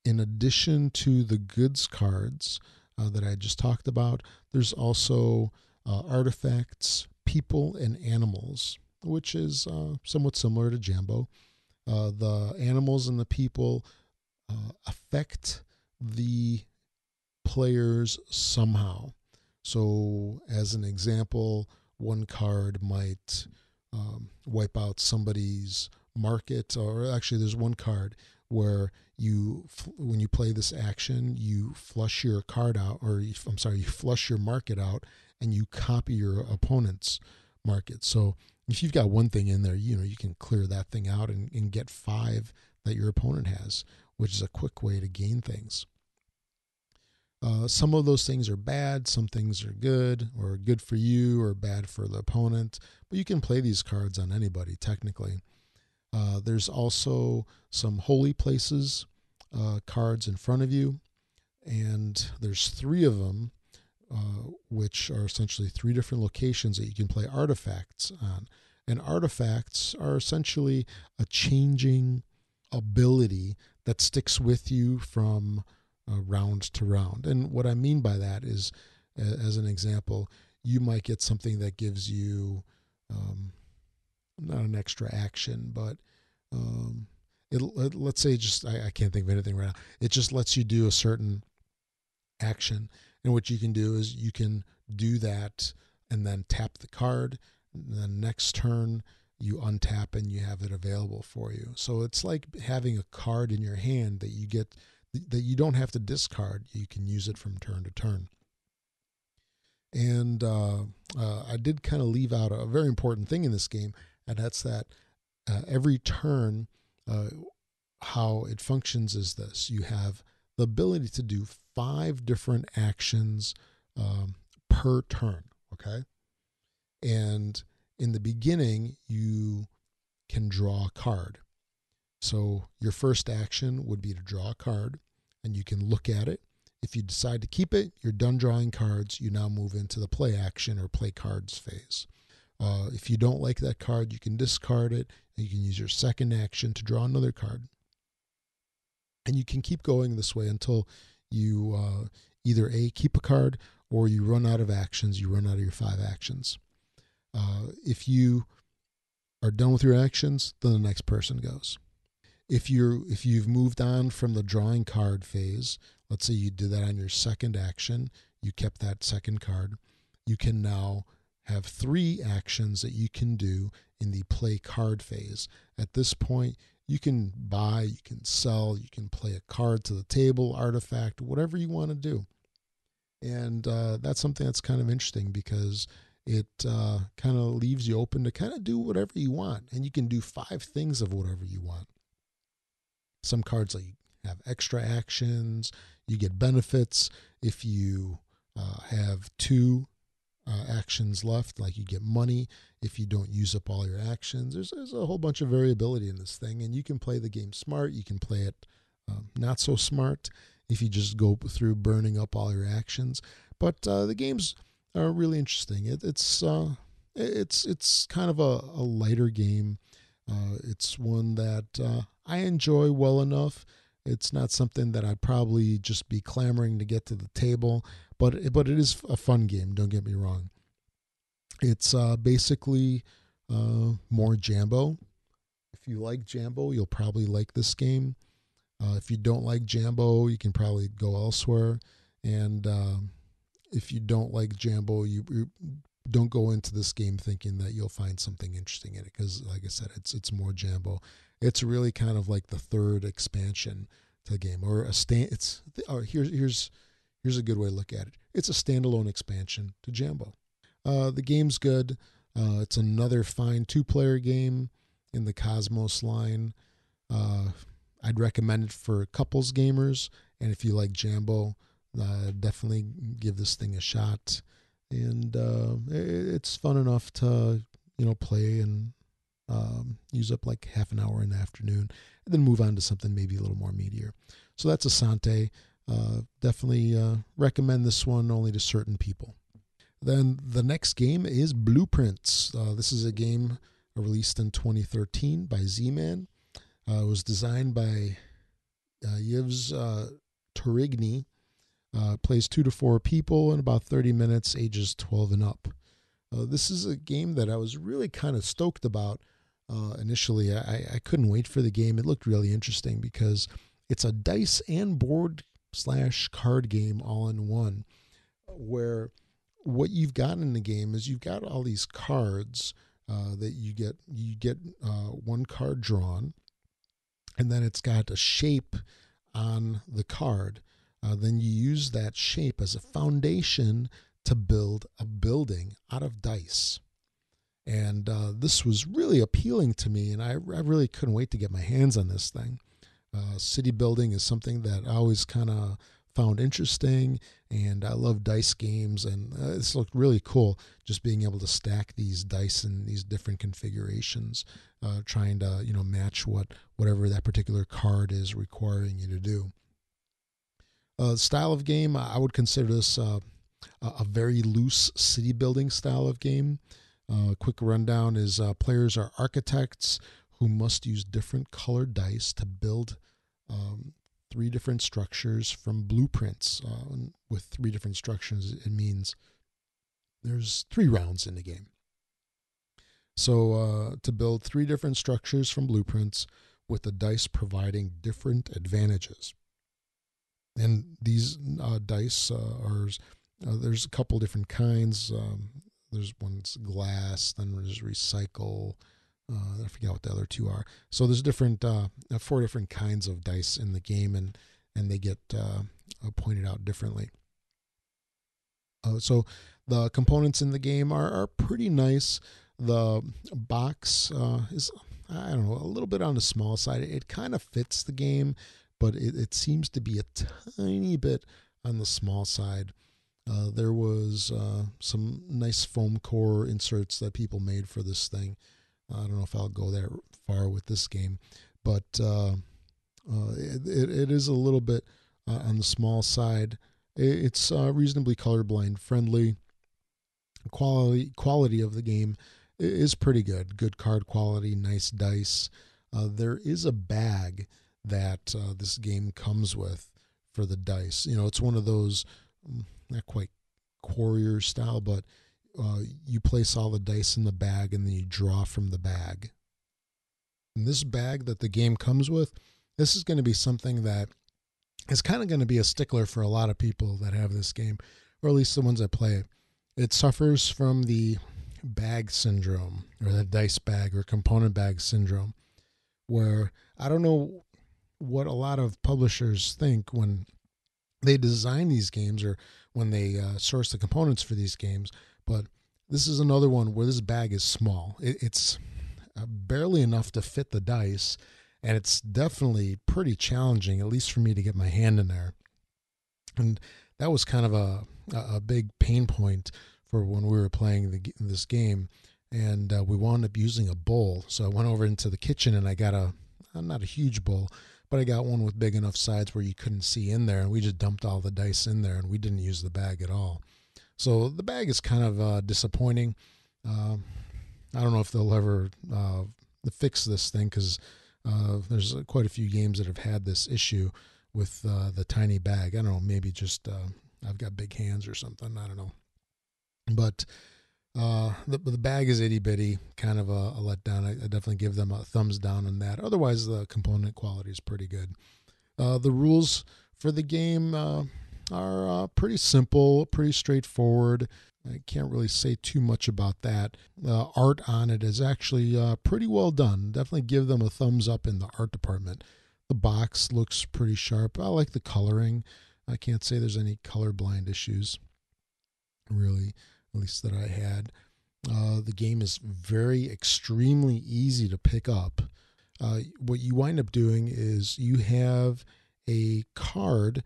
In addition to the goods cards that I just talked about, there's also artifacts, people, and animals, which is somewhat similar to Jambo. The animals and the people affect the players somehow. So, as an example, one card might wipe out somebody's market, or actually, there's one card where when you play this action, you flush your card out, you flush your market out, and you copy your opponent's market. So if you've got one thing in there, you can clear that thing out and get 5 that your opponent has, which is a quick way to gain things. Some of those things are bad, some things are good, or good for you, or bad for the opponent. But you can play these cards on anybody, technically. There's also some holy places cards in front of you, and there's 3 of them, which are essentially 3 different locations that you can play artifacts on. And artifacts are essentially a changing ability that sticks with you from round to round. And what I mean by that is, as an example, you might get something that gives you not an extra action, but let's say I can't think of anything right now. It just lets you do a certain action. And what you can do is you can do that and then tap the card. And then next turn, you untap and you have it available for you. So it's like having a card in your hand that you don't have to discard. You can use it from turn to turn. And I did kind of leave out a very important thing in this game, and that's that every turn, how it functions is this. You have the ability to do 5 different actions per turn, okay? And in the beginning, you can draw a card. So your first action would be to draw a card, and you can look at it. If you decide to keep it, you're done drawing cards. You now move into the play action or play cards phase. If you don't like that card, you can discard it, and you can use your second action to draw another card. And you can keep going this way until you either A, keep a card, or you run out of actions, you run out of your 5 actions. If you are done with your actions, then the next person goes. If you've moved on from the drawing card phase, let's say you did that on your second action, you kept that second card, you can now have 3 actions that you can do in the play card phase. At this point, you can buy, you can sell, you can play a card to the table, artifact, whatever you want to do. And that's something that's kind of interesting because it kind of leaves you open to kind of do whatever you want. And you can do 5 things of whatever you want. Some cards like have extra actions. You get benefits if you have 2 actions left, like you get money if you don't use up all your actions. There's a whole bunch of variability in this thing, and you can play the game smart. You can play it not so smart if you just go through burning up all your actions. But the games are really interesting. It's kind of a lighter game. It's one that I enjoy well enough. It's not something that I'd probably just be clamoring to get to the table, but it is a fun game, don't get me wrong. It's basically more Jambo. If you like Jambo, you'll probably like this game. If you don't like Jambo, you can probably go elsewhere. And if you don't like Jambo, you don't go into this game thinking that you'll find something interesting in it, because, like I said, it's more Jambo. It's really kind of like the 3rd expansion to the game, or here's a good way to look at it. It's a standalone expansion to Jambo. The game's good. It's another fine 2-player game in the Cosmos line. I'd recommend it for couples gamers, and if you like Jambo, definitely give this thing a shot. And it's fun enough to play and use up like half an hour in the afternoon, and then move on to something maybe a little more meatier. So that's Asante. Definitely recommend this one only to certain people. Then the next game is Blueprints. This is a game released in 2013 by Z-Man. It was designed by Yves Torigny. Plays 2 to 4 people in about 30 minutes, ages 12 and up. This is a game that I was really kind of stoked about initially. I couldn't wait for the game. It looked really interesting because it's a dice and board / card game all in one, where what you've got in the game is you've got all these cards that you get one card drawn, and then it's got a shape on the card. Then you use that shape as a foundation to build a building out of dice. And this was really appealing to me, and I really couldn't wait to get my hands on this thing. City building is something that I always kind of found interesting, and I love dice games, and this looked really cool, just being able to stack these dice in these different configurations, trying to match whatever that particular card is requiring you to do. Style of game, I would consider this a very loose city building style of game. Quick rundown is players are architects who must use different colored dice to build 3 different structures from blueprints. With 3 different structures, it means there's 3 rounds in the game. So to build 3 different structures from blueprints with the dice providing different advantages. And these dice there's a couple different kinds. There's one's glass, then there's recycle. I forget what the other 2 are. So there's 4 different kinds of dice in the game, and they get pointed out differently. So the components in the game are pretty nice. The box is, I don't know, a little bit on the small side. It kind of fits the game, but it seems to be a tiny bit on the small side. There was some nice foam core inserts that people made for this thing. I don't know if I'll go that far with this game, but it is a little bit on the small side. It's reasonably colorblind friendly. Quality of the game is pretty good. Good card quality, nice dice. There is a bag that this game comes with for the dice. It's one of those, not quite Quarrier style, but you place all the dice in the bag and then you draw from the bag. And this bag that the game comes with, this is going to be something that is kind of going to be a stickler for a lot of people that have this game, or at least the ones that play it. It suffers from the bag syndrome, or the dice bag or component bag syndrome, where I don't know what a lot of publishers think when they design these games or when they source the components for these games, but this is another one where this bag is small. It's barely enough to fit the dice, and it's definitely pretty challenging, at least for me, to get my hand in there. And that was kind of a big pain point for when we were playing this game, and we wound up using a bowl. So I went over into the kitchen and I got not a huge bowl, but I got one with big enough sides where you couldn't see in there, and we just dumped all the dice in there, and we didn't use the bag at all. So the bag is kind of disappointing. I don't know if they'll ever fix this thing, because there's quite a few games that have had this issue with the tiny bag. I don't know, maybe just I've got big hands or something. I don't know. But the bag is itty bitty, kind of a letdown. I definitely give them a thumbs down on that. Otherwise, the component quality is pretty good. The rules for the game are pretty simple, pretty straightforward. I can't really say too much about that. Art on it is actually pretty well done. Definitely give them a thumbs up in the art department. The box looks pretty sharp. I like the coloring. I can't say there's any colorblind issues, really, at least that I had. The game is extremely easy to pick up. what you wind up doing is you have a card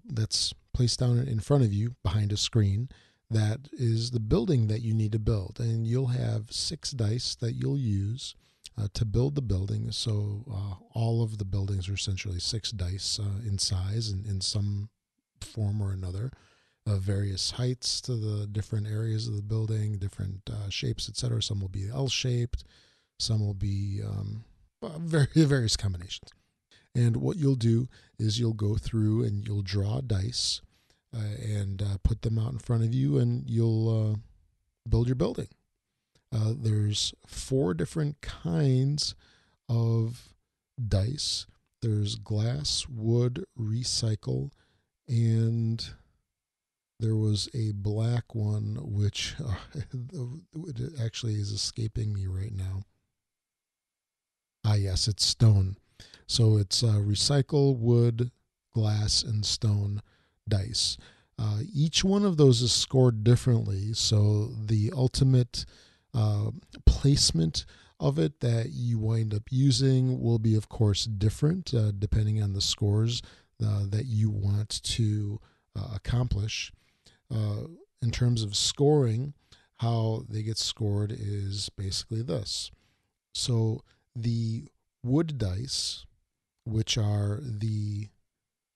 that's placed down in front of you behind a screen that is the building that you need to build. And you'll have 6 dice that you'll use to build the building. So all of the buildings are essentially 6 dice in size and in some form or another, of various heights to the different areas of the building, different shapes, etc. Some will be L-shaped, some will be various combinations. And what you'll do is you'll go through and you'll draw dice and put them out in front of you, and you'll build your building. There's 4 different kinds of dice. There's glass, wood, recycle, and there was a black one, which it actually is escaping me right now. Yes, it's stone. So it's recycle, wood, glass, and stone dice. Each one of those is scored differently, so the ultimate placement of it that you wind up using will be, of course, different depending on the scores that you want to accomplish. In terms of scoring, how they get scored is basically this. So the wood dice, which are the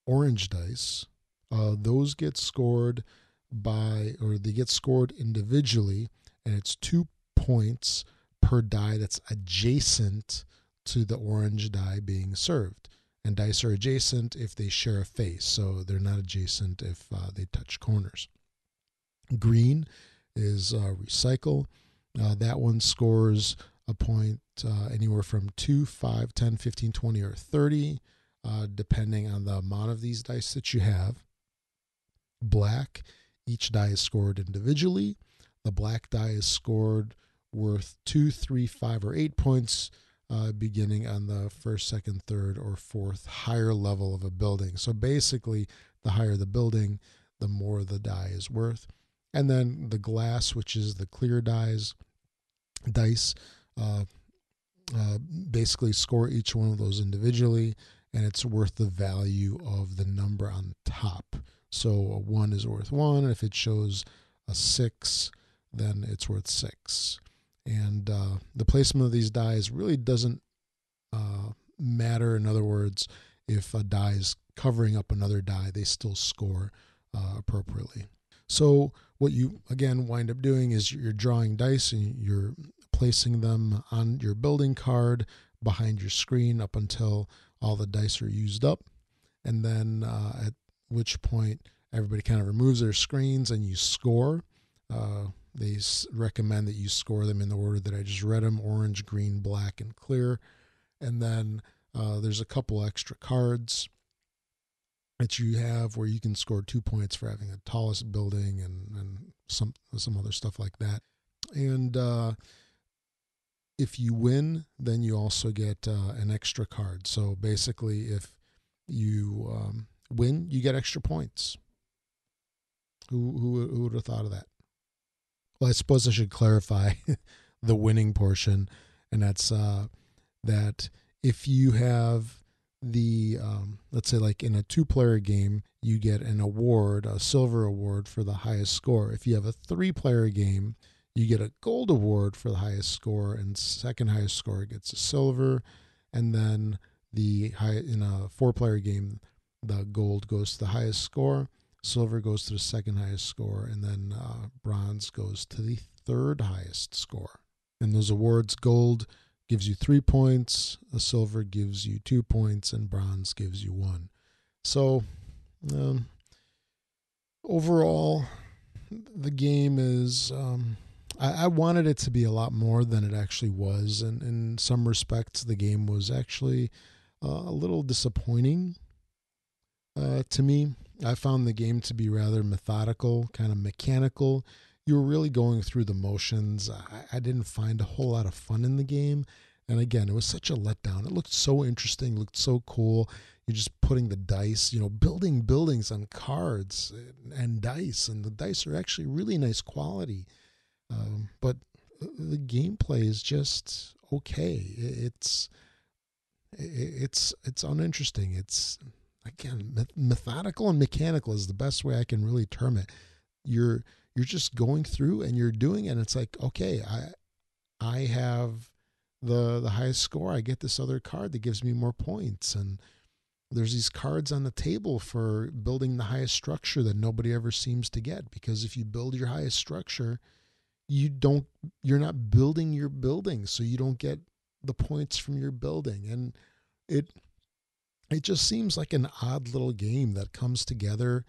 orange dice, those get scored they get scored individually, and it's 2 points per die that's adjacent to the orange die being served. And dice are adjacent if they share a face, so they're not adjacent if they touch corners. Green is recycle. That one scores a point anywhere from 2, 5, 10, 15, 20, or 30, depending on the amount of these dice that you have. Black, each die is scored individually. The black die is scored worth 2, 3, 5, or 8 points, beginning on the first, second, third, or fourth higher level of a building. So basically, the higher the building, the more the die is worth. And then the glass, which is the clear dice, basically score each one of those individually, and it's worth the value of the number on the top. So a 1 is worth 1. If it shows a 6, then it's worth 6. And the placement of these dies really doesn't matter. In other words, if a die is covering up another die, they still score appropriately. So what you, again, wind up doing is you're drawing dice and you're placing them on your building card behind your screen up until all the dice are used up. And then at which point everybody kind of removes their screens and you score. They recommend that you score them in the order that I just read them: orange, green, black, and clear. And then there's a couple extra cards that you have where you can score 2 points for having the tallest building and some other stuff like that. And if you win, then you also get an extra card. So basically, if you win, you get extra points. Who would have thought of that? Well, I suppose I should clarify the winning portion, and that's that if you have the, let's say like in a 2-player game, you get an award, a silver award for the highest score. If you have a 3-player game, you get a gold award for the highest score, and second highest score gets a silver. And then in a 4-player game, the gold goes to the highest score, silver goes to the second highest score, and then bronze goes to the third highest score. And those awards, gold gives you 3 points, a silver gives you 2 points, and bronze gives you 1. So overall, the game is, I wanted it to be a lot more than it actually was. And in some respects, the game was actually a little disappointing to me. I found the game to be rather methodical, kind of mechanical. You were really going through the motions. I didn't find a whole lot of fun in the game. And again, it was such a letdown. It looked so interesting, looked so cool. You're just putting the dice, building buildings on cards and dice. And the dice are actually really nice quality. But the gameplay is just okay. It's it's uninteresting. It's, again, methodical and mechanical is the best way I can really term it. You're just going through and you're doing it, and it's like, okay, I have the highest score. I get this other card that gives me more points, and there's these cards on the table for building the highest structure that nobody ever seems to get, because if you build your highest structure, you're not building your building, so you don't get the points from your building. And it it just seems like an odd little game that comes together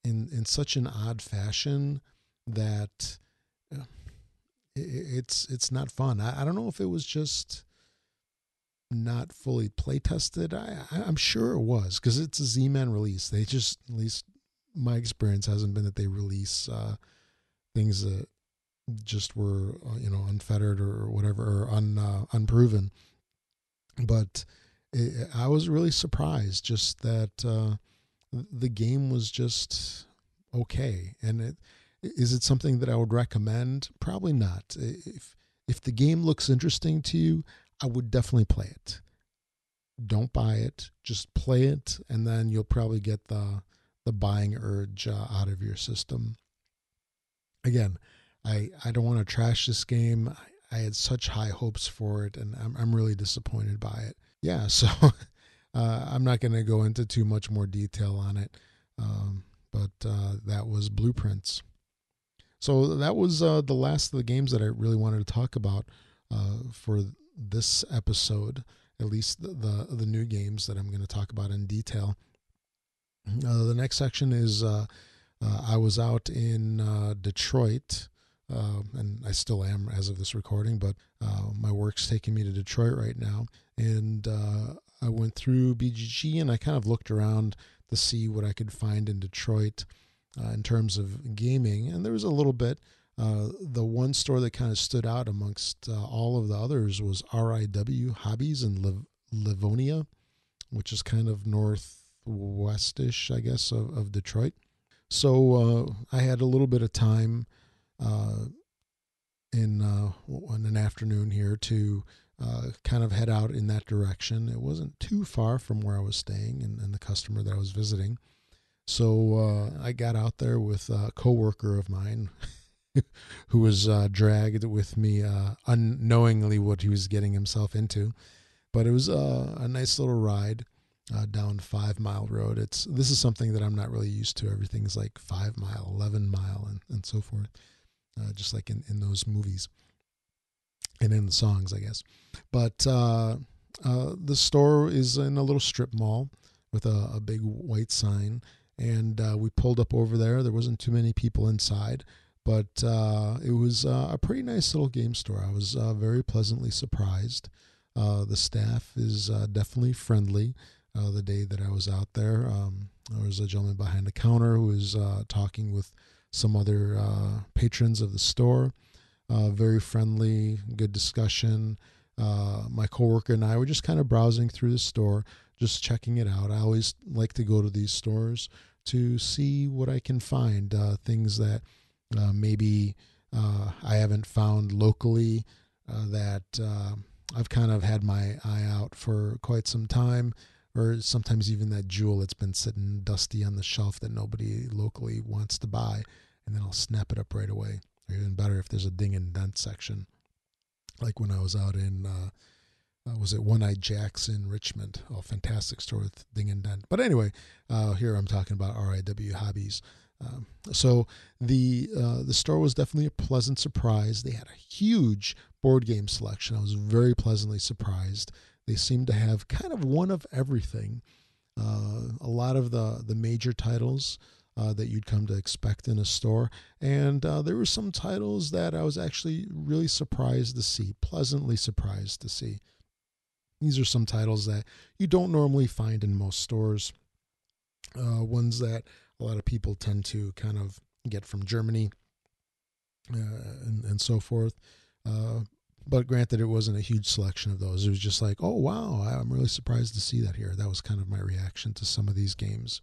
in such an odd fashion that uh, it's not fun. I don't know if it was just not fully play tested. I'm sure it was, because it's a Z-Man release. They just, at least my experience hasn't been that they release things that just were unfettered or whatever, or unproven. But I was really surprised just that the game was just okay. And is it something that I would recommend? Probably not. If the game looks interesting to you, I would definitely play it. Don't buy it, just play it, and then you'll probably get the buying urge out of your system. Again, I don't want to trash this game. I had such high hopes for it, and I'm really disappointed by it. Yeah, so I'm not going to go into too much more detail on it, but that was Blueprints. So that was the last of the games that I really wanted to talk about for this episode. At least the new games that I'm going to talk about in detail. The next section is I was out in Detroit, and I still am as of this recording, but my work's taking me to Detroit right now. And I went through BGG and I kind of looked around to see what I could find in Detroit in terms of gaming. And there was a little bit. The one store that kind of stood out amongst all of the others was RIW Hobbies in Livonia, which is kind of northwestish, I guess, of Detroit. So I had a little bit of time in an afternoon here to kind of head out in that direction. It wasn't too far from where I was staying and the customer that I was visiting. So I got out there with a coworker of mine who was dragged with me unknowingly what he was getting himself into. But it was a nice little ride down 5 Mile Road. This is something that I'm not really used to. Everything's like 5 Mile, 11 Mile, and so forth, just like in those movies and in the songs, I guess. But the store is in a little strip mall with a big white sign. And we pulled up over there. There wasn't too many people inside, but it was a pretty nice little game store. I was very pleasantly surprised. The staff is definitely friendly. The day that I was out there, there was a gentleman behind the counter who was talking with some other patrons of the store. Very friendly, good discussion. My coworker and I were just kind of browsing through the store, just checking it out. I always like to go to these stores to see what I can find, things that maybe I haven't found locally, that I've kind of had my eye out for quite some time, or sometimes even that jewel that's been sitting dusty on the shelf that nobody locally wants to buy, and then I'll snap it up right away. Or even better, if there's a ding and dent section, like when I was out in was it One Eyed Jack's in Richmond? Oh, fantastic store with ding and dent. But anyway, here I'm talking about RIW Hobbies. So the store was definitely a pleasant surprise. They had a huge board game selection. I was very pleasantly surprised. They seemed to have kind of one of everything. A lot of the major titles that you'd come to expect in a store. And there were some titles that I was actually really surprised to see, pleasantly surprised to see. These are some titles that you don't normally find in most stores, ones that a lot of people tend to kind of get from Germany and so forth. But granted, it wasn't a huge selection of those. It was just like, oh, wow, I'm really surprised to see that here. That was kind of my reaction to some of these games.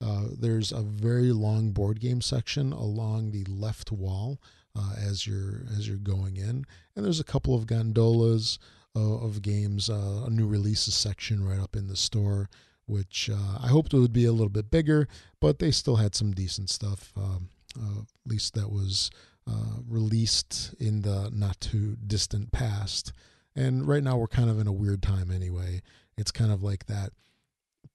There's a very long board game section along the left wall as you're going in, and there's a couple of gondolas, of games, a new releases section right up in the store, which I hoped it would be a little bit bigger, but they still had some decent stuff, at least that was released in the not too distant past. And right now we're kind of in a weird time anyway. It's kind of like that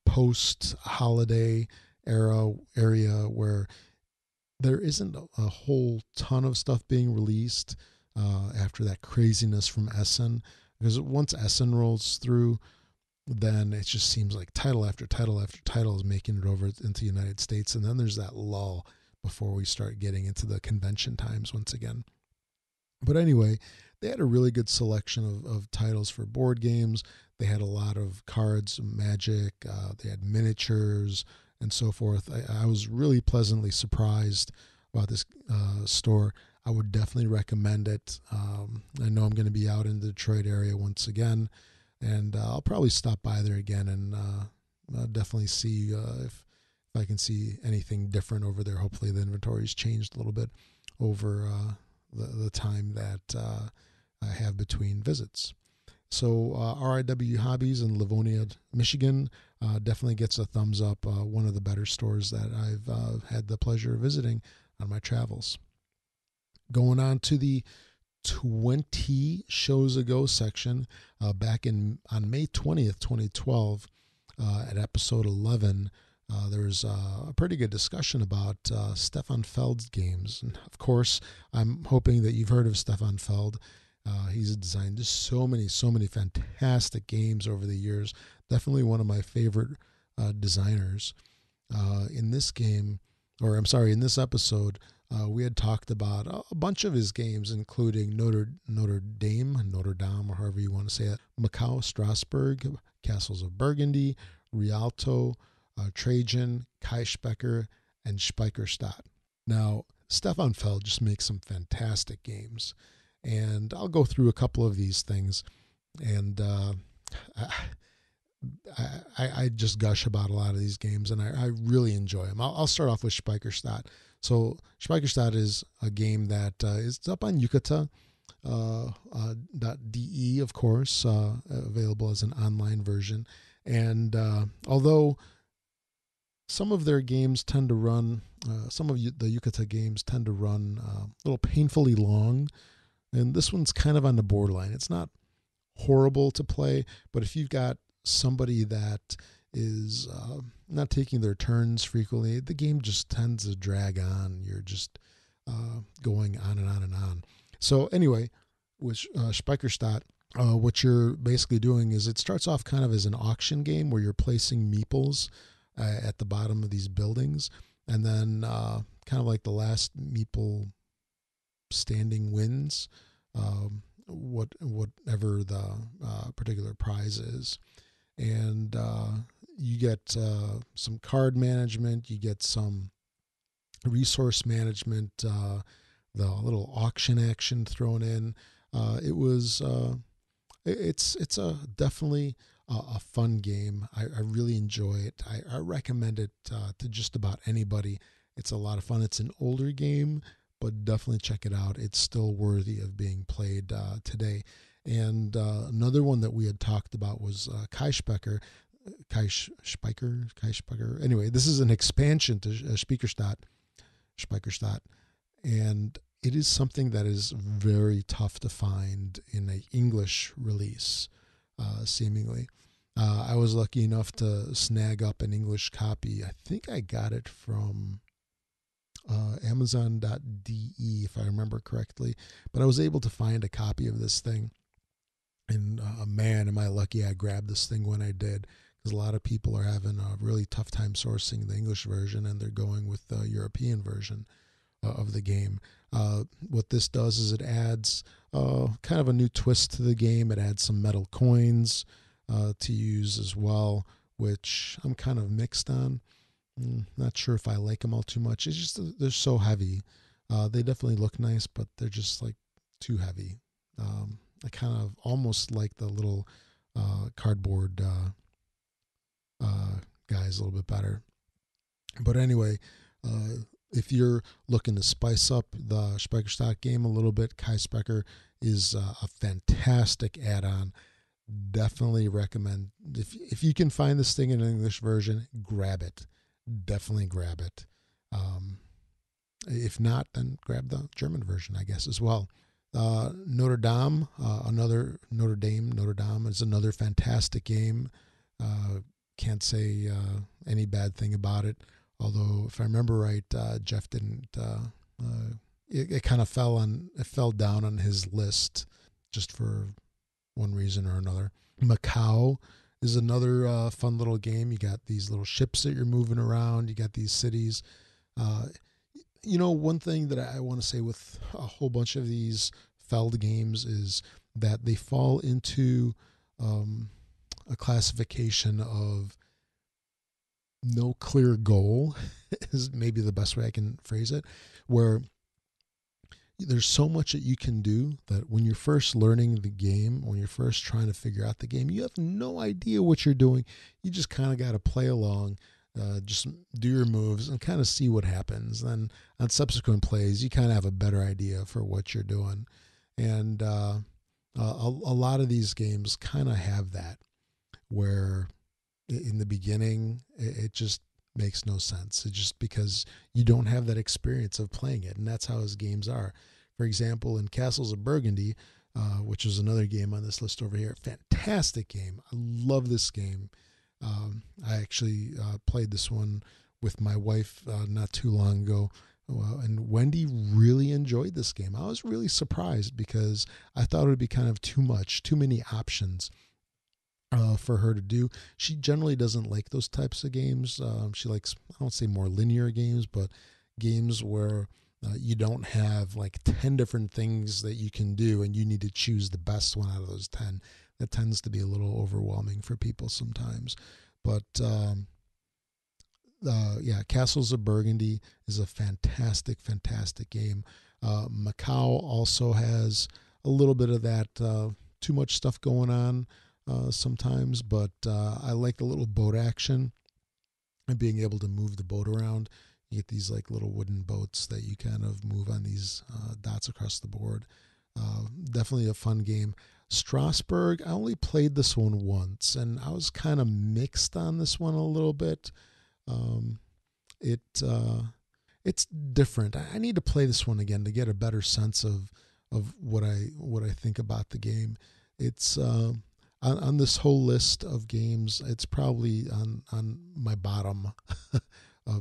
post-holiday area where there isn't a whole ton of stuff being released after that craziness from Essen. Because once Essen rolls through, then it just seems like title after title after title is making it over into the United States. And then there's that lull before we start getting into the convention times once again. But anyway, they had a really good selection of titles for board games. They had a lot of cards, magic, they had miniatures, and so forth. I was really pleasantly surprised about this store. I would definitely recommend it. I know I'm going to be out in the Detroit area once again, and I'll probably stop by there again and I'll definitely see if I can see anything different over there. Hopefully the inventory's changed a little bit over the time that I have between visits. So RIW Hobbies in Livonia, Michigan definitely gets a thumbs up. One of the better stores that I've had the pleasure of visiting on my travels. Going on to the 20 shows ago section, back on May 20th, 2012, at episode 11, there was a pretty good discussion about Stefan Feld's games. And of course, I'm hoping that you've heard of Stefan Feld. He's designed so many fantastic games over the years. Definitely one of my favorite designers. In this in this episode, we had talked about a bunch of his games, including Notre Dame, or however you want to say it, Macau, Strasbourg, Castles of Burgundy, Rialto, Trajan, Kaischbecker, and Speicherstadt. Now, Stefan Feld just makes some fantastic games, and I'll go through a couple of these things, and I just gush about a lot of these games, and I really enjoy them. I'll start off with Speicherstadt. So Speicherstadt is a game that is up on Yucata. .de, of course, available as an online version. And although some of their games tend to run, some of the Yucata games tend to run a little painfully long, and this one's kind of on the borderline. It's not horrible to play, but if you've got somebody that is not taking their turns frequently, the game just tends to drag on. You're just going on and on and on. So anyway, with Speicherstadt, what you're basically doing is it starts off kind of as an auction game where you're placing meeples at the bottom of these buildings, and then kind of like the last meeple standing wins whatever the particular prize is. And you get some card management, you get some resource management, the little auction action thrown in. It's definitely a fun game. I really enjoy it. I recommend it to just about anybody. It's a lot of fun. It's an older game, but definitely check it out. It's still worthy of being played today. And another one that we had talked about was Kaischbecker. Anyway, this is an expansion to Speicherstadt, and it is something that is very tough to find in an English release, seemingly. I was lucky enough to snag up an English copy. I think I got it from Amazon.de, if I remember correctly, but I was able to find a copy of this thing. And man, am I lucky I grabbed this thing when I did, because a lot of people are having a really tough time sourcing the English version, and they're going with the European version of the game. What this does is it adds kind of a new twist to the game. It adds some metal coins to use as well, which I'm kind of mixed on. Not sure if I like them all too much. It's just they're so heavy. They definitely look nice, but they're just like too heavy. I kind of almost like the little cardboard guys a little bit better. But anyway, if you're looking to spice up the Speicherstadt game a little bit, Kaischbecker is a fantastic add-on. Definitely recommend, if you can find this thing in an English version, grab it. Definitely grab it. If not, then grab the German version, I guess, as well. Notre Dame is another fantastic game. Can't say any bad thing about it. Although, if I remember right, Jeff didn't. It kind of fell down on his list, just for one reason or another. Macau is another fun little game. You got these little ships that you're moving around. You got these cities. One thing that I want to say with a whole bunch of these Feld games is that they fall into a classification of no clear goal is maybe the best way I can phrase it, where there's so much that you can do that when you're first learning the game, when you're first trying to figure out the game, you have no idea what you're doing. You just kind of got to play along, just do your moves and kind of see what happens. Then on subsequent plays, you kind of have a better idea for what you're doing. And a lot of these games kind of have that, where in the beginning, it just makes no sense. It's just because you don't have that experience of playing it, and that's how his games are. For example, in Castles of Burgundy, which is another game on this list over here, fantastic game. I love this game. I actually played this one with my wife not too long ago, and Wendy really enjoyed this game. I was really surprised because I thought it would be kind of too many options for her to do. She generally doesn't like those types of games. She likes, I don't say more linear games, but games where you don't have like 10 different things that you can do and you need to choose the best one out of those 10. That tends to be a little overwhelming for people sometimes. But Castles of Burgundy is a fantastic, fantastic game. Macau also has a little bit of that too much stuff going on sometimes, but I like the little boat action and being able to move the boat around. You get these like little wooden boats that you kind of move on these dots across the board. Definitely a fun game. Strasbourg, I only played this one once, and I was kind of mixed on this one a little bit. It's different. I need to play this one again to get a better sense of what I think about the game. It's on this whole list of games, it's probably on my bottom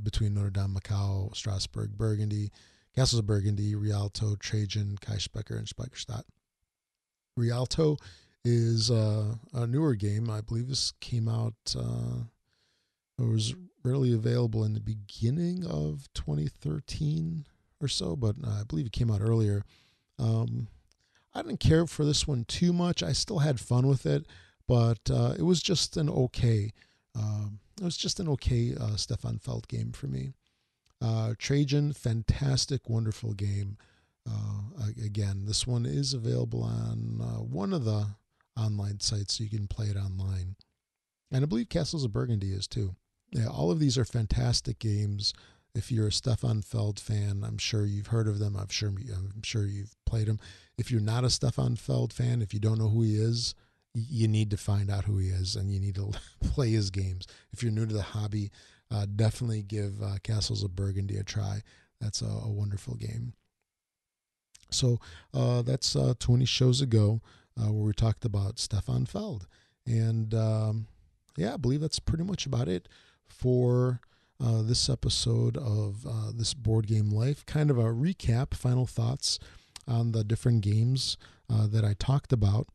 between Notre Dame, Macau, Strasbourg, Burgundy, Castles of Burgundy, Rialto, Trajan, Kaiserslautern, and Speicherstadt. Rialto is a newer game. I believe this came out, it was rarely available in the beginning of 2013 or so, but I believe it came out earlier. I didn't care for this one too much. I still had fun with it, but it was just an okay. Stefan Feld game for me. Trajan, fantastic, wonderful game. Again, this one is available on one of the online sites, so you can play it online. And I believe Castles of Burgundy is too. Yeah, all of these are fantastic games. If you're a Stefan Feld fan, I'm sure you've heard of them. I'm sure you've played them. If you're not a Stefan Feld fan, if you don't know who he is, you need to find out who he is, and you need to play his games. If you're new to the hobby, definitely give Castles of Burgundy a try. That's a wonderful game. So that's 20 shows ago where we talked about Stefan Feld. And I believe that's pretty much about it for this episode of This Board Game Life. Kind of a recap, final thoughts on the different games that I talked about.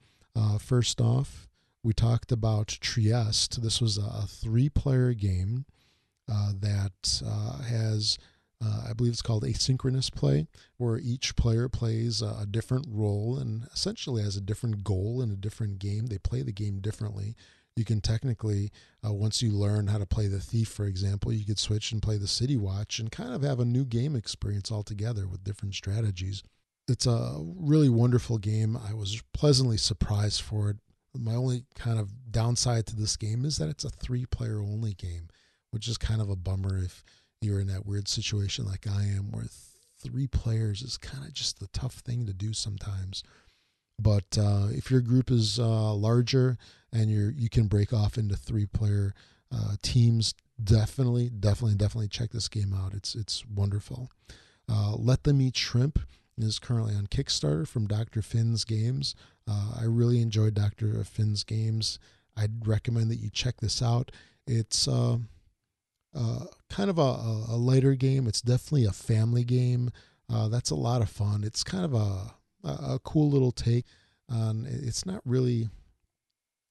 First off, we talked about Trieste. This was a 3-player game that has, I believe it's called asynchronous play, where each player plays a different role and essentially has a different goal in a different game. They play the game differently. You can technically, once you learn how to play the thief, for example, you could switch and play the city watch and kind of have a new game experience altogether with different strategies. It's a really wonderful game. I was pleasantly surprised for it. My only kind of downside to this game is that it's a 3-player only game, which is kind of a bummer if you're in that weird situation like I am, where 3 players is kind of just the tough thing to do sometimes. But if your group is larger and you can break off into 3-player teams, definitely check this game out. It's wonderful. Let Them Eat Shrimp is currently on Kickstarter from Dr. Finn's Games. I really enjoyed Dr. Finn's games. I'd recommend that you check this out. It's kind of a lighter game. It's definitely a family game. That's a lot of fun. It's kind of a cool little take on, it's not really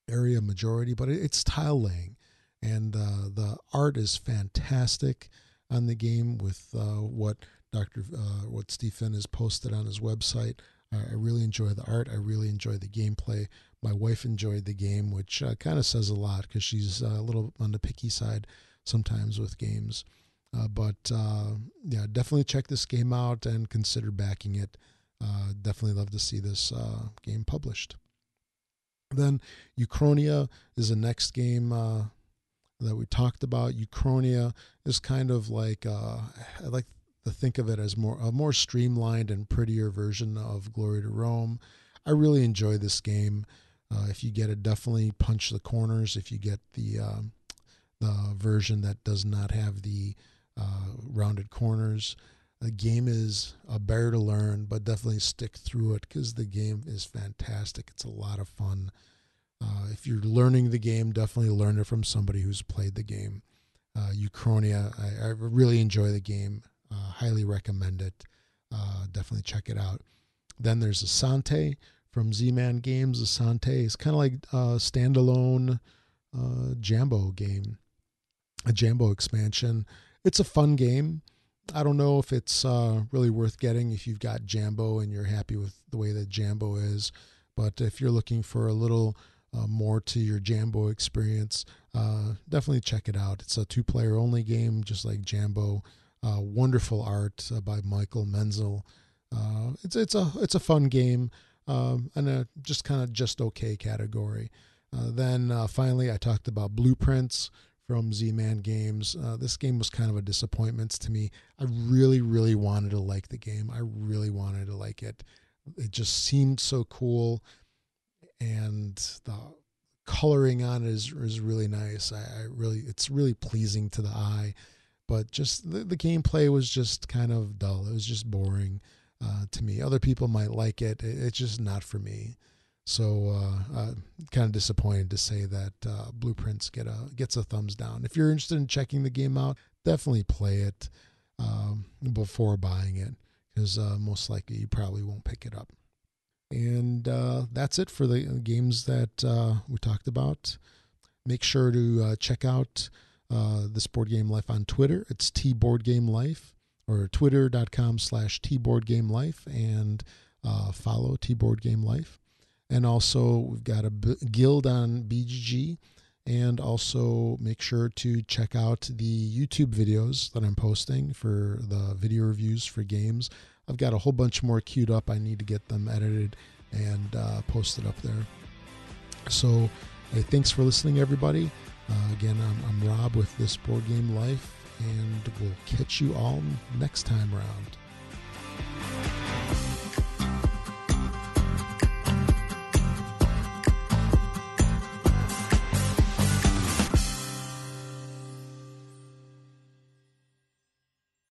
area majority, but it's tile laying. And the art is fantastic on the game with what Steve Finn has posted on his website. I really enjoy the art. I really enjoy the gameplay. My wife enjoyed the game, which kind of says a lot because she's a little on the picky side sometimes with games. But definitely check this game out and consider backing it. Definitely love to see this game published. Then Uchronia is the next game that we talked about. Uchronia is kind of like, I like to think of it as a more streamlined and prettier version of Glory to Rome. I really enjoy this game. If you get it, definitely punch the corners. If you get the version that does not have the rounded corners, the game is a bear to learn, but definitely stick through it because the game is fantastic. It's a lot of fun. If you're learning the game, definitely learn it from somebody who's played the game. Uchronia, I really enjoy the game. Highly recommend it. Definitely check it out. Then there's Asante from Z-Man Games. Asante is kind of like a standalone Jambo game, a Jambo expansion. It's a fun game. I don't know if it's really worth getting if you've got Jambo and you're happy with the way that Jambo is. But if you're looking for a little more to your Jambo experience, definitely check it out. It's a 2-player only game, just like Jambo. Wonderful art by Michael Menzel. It's a fun game, and a just okay category. Then finally, I talked about Blueprints from Z-Man Games. This game was kind of a disappointment to me. I really wanted to like the game. I really wanted to like it. It just seemed so cool, and the coloring on it is really nice. It's really pleasing to the eye. But just the gameplay was just kind of dull. It was just boring to me. Other people might like it. It's just not for me. So kind of disappointed to say that Blueprints gets a thumbs down. If you're interested in checking the game out, definitely play it before buying it, because most likely you probably won't pick it up. And that's it for the games that we talked about. Make sure to check out This Board Game Life on Twitter. It's tboardgamelife, or twitter.com/tboardgamelife, and follow tboardgamelife. And also we've got a guild on BGG, and also make sure to check out the YouTube videos that I'm posting for the video reviews for games. I've got a whole bunch more queued up. I need to get them edited and posted up there. So hey, thanks for listening, everybody. Again, I'm Rob with This Board Game Life, and we'll catch you all next time around.